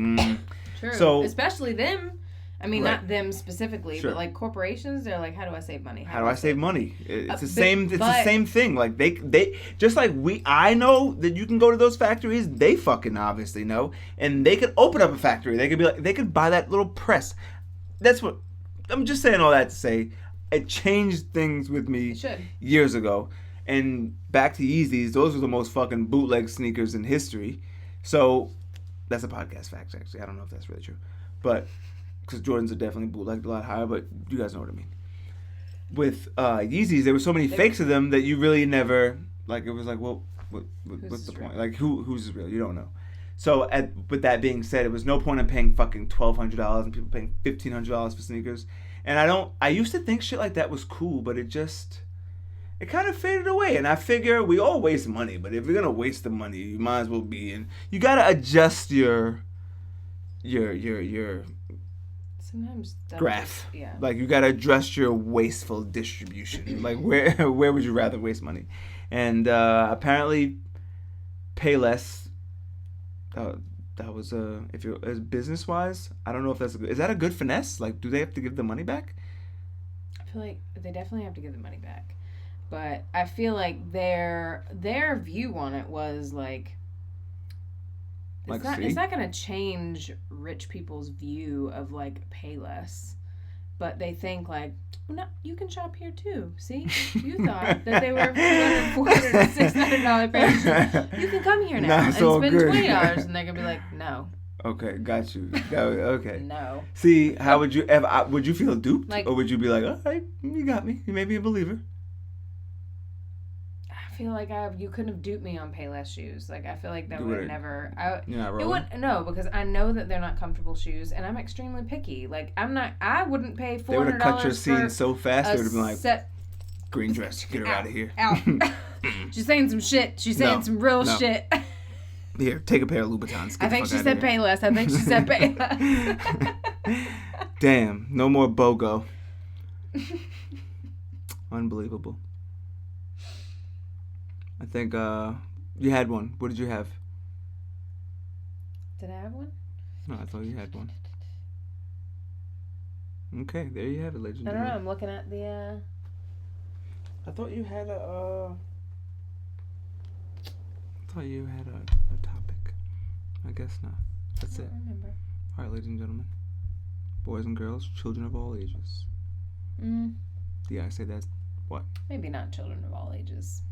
[SPEAKER 2] True.
[SPEAKER 1] So,
[SPEAKER 2] especially them. I mean,
[SPEAKER 1] right.
[SPEAKER 2] Not them specifically,
[SPEAKER 1] sure.
[SPEAKER 2] But like corporations, they're like, how do I save money?
[SPEAKER 1] How do I save money? It's the same. It's the same thing. Like they just like I know that you can go to those factories. They fucking obviously know, and they could open up a factory. They could be like, they could buy that little press. That's what I'm just saying. All that to say, it changed things with me years ago. And back to Yeezys, those were the most fucking bootleg sneakers in history. So. That's a podcast fact, actually. I don't know if that's really true. But, because Jordans are definitely bootlegged a lot higher, but you guys know what I mean. With Yeezys, there were so many fakes of them that you really never, like, it was like, well, what's the point? Like, who's real? You don't know. So, with that being said, it was no point in paying fucking $1,200 and people paying $1,500 for sneakers. And I used to think shit like that was cool, but it kind of faded away. And I figure we all waste money, but if you're gonna waste the money, you might as well be in. You gotta adjust your
[SPEAKER 2] sometimes
[SPEAKER 1] graph. Yeah. Like you gotta adjust your wasteful distribution. Like where would you rather waste money? And apparently, Payless. That was if you're as business wise, I don't know if is that a good finesse? Like, do they have to give the money back?
[SPEAKER 2] I feel like they definitely have to give the money back. But I feel like their view on it was like it's not going to change rich people's view of like Payless, but they think like, well, no, you can shop here too. See, you thought that they were $400, $600 pairs. You can come here now and spend $20, and they're gonna be like, no.
[SPEAKER 1] Okay, got you. Okay.
[SPEAKER 2] No.
[SPEAKER 1] See, how would you feel duped, like, or would you be like, all right, you got me. You made me a believer.
[SPEAKER 2] I feel like you couldn't have duped me on Payless shoes. Like, I feel like that would never.
[SPEAKER 1] You're not rolling?
[SPEAKER 2] No, because I know that they're not comfortable shoes, and I'm extremely picky. Like, I wouldn't pay $400.
[SPEAKER 1] They would have cut your scene so fast. They would have been like, green dress, get her out of here.
[SPEAKER 2] Out. She's saying some shit. She's saying some real shit.
[SPEAKER 1] Here, take a pair of Louboutins.
[SPEAKER 2] I think she said Payless.
[SPEAKER 1] Damn, no more BOGO. Unbelievable. I think You had one. What did you have?
[SPEAKER 2] Did I have one?
[SPEAKER 1] No, I thought you had one. Okay, there you have it, ladies and
[SPEAKER 2] I don't know.
[SPEAKER 1] gentlemen.
[SPEAKER 2] I'm looking at the.
[SPEAKER 1] I thought you had a topic. I guess not. That's
[SPEAKER 2] I
[SPEAKER 1] it.
[SPEAKER 2] don't remember.
[SPEAKER 1] All right, ladies and gentlemen. Boys and girls, children of all ages. Yeah, I say that's what?
[SPEAKER 2] Maybe not children of all ages.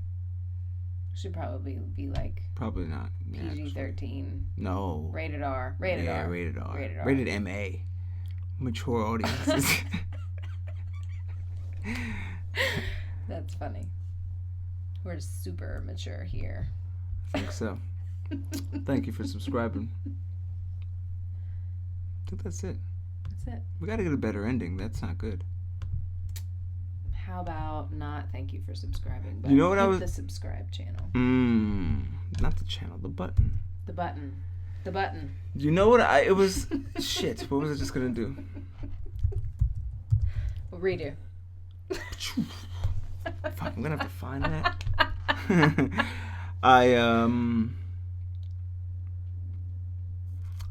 [SPEAKER 2] Should probably be like
[SPEAKER 1] Probably not. Yeah,
[SPEAKER 2] PG-13.
[SPEAKER 1] No.
[SPEAKER 2] Rated R. Rated R.
[SPEAKER 1] Rated R.
[SPEAKER 2] Rated R.
[SPEAKER 1] Rated MA. Mature audiences.
[SPEAKER 2] That's funny. We're super mature here.
[SPEAKER 1] I think so. Thank you for subscribing. I think that's it.
[SPEAKER 2] That's it.
[SPEAKER 1] We got to get a better ending. That's not good.
[SPEAKER 2] How about not thank you for subscribing, but
[SPEAKER 1] You know what
[SPEAKER 2] hit
[SPEAKER 1] I was-
[SPEAKER 2] the subscribe channel.
[SPEAKER 1] Not the channel, the button.
[SPEAKER 2] The button. The button.
[SPEAKER 1] You know what it was? Shit. What was I just going to do?
[SPEAKER 2] We'll redo.
[SPEAKER 1] Fuck, I'm going to have to find that.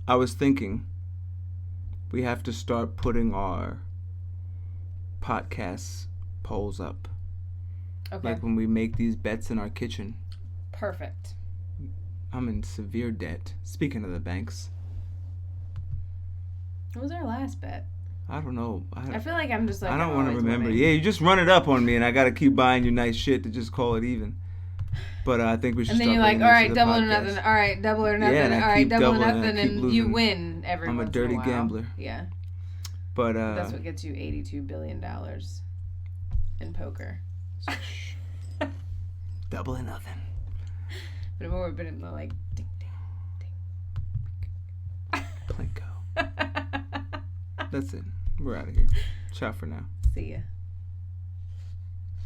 [SPEAKER 1] I was thinking we have to start putting our podcast polls up.
[SPEAKER 2] Okay.
[SPEAKER 1] Like when we make these bets in our kitchen.
[SPEAKER 2] Perfect.
[SPEAKER 1] I'm in severe debt. Speaking of the banks.
[SPEAKER 2] What was our last bet?
[SPEAKER 1] I don't know.
[SPEAKER 2] I feel like I'm just like
[SPEAKER 1] I don't
[SPEAKER 2] I'm
[SPEAKER 1] want to
[SPEAKER 2] always
[SPEAKER 1] remember.
[SPEAKER 2] winning.
[SPEAKER 1] Yeah, you just run it up on me, and I got to keep buying you nice shit to just call it even. But I think we should
[SPEAKER 2] And then
[SPEAKER 1] start
[SPEAKER 2] you're like,
[SPEAKER 1] bringing
[SPEAKER 2] all
[SPEAKER 1] this
[SPEAKER 2] right,
[SPEAKER 1] to the
[SPEAKER 2] double or
[SPEAKER 1] podcast.
[SPEAKER 2] nothing. All right, double or nothing.
[SPEAKER 1] Yeah, and I
[SPEAKER 2] all right,
[SPEAKER 1] keep
[SPEAKER 2] double or
[SPEAKER 1] doubling and I
[SPEAKER 2] nothing,
[SPEAKER 1] keep
[SPEAKER 2] and you
[SPEAKER 1] losing.
[SPEAKER 2] win every
[SPEAKER 1] I'm a
[SPEAKER 2] once
[SPEAKER 1] dirty
[SPEAKER 2] in a while.
[SPEAKER 1] gambler.
[SPEAKER 2] Yeah.
[SPEAKER 1] But
[SPEAKER 2] That's what gets you $82 billion in poker.
[SPEAKER 1] double or nothing.
[SPEAKER 2] But I've always been in the like ding ding
[SPEAKER 1] Plinko.
[SPEAKER 2] ding.
[SPEAKER 1] That's it. We're out of here. Ciao for now.
[SPEAKER 2] See ya.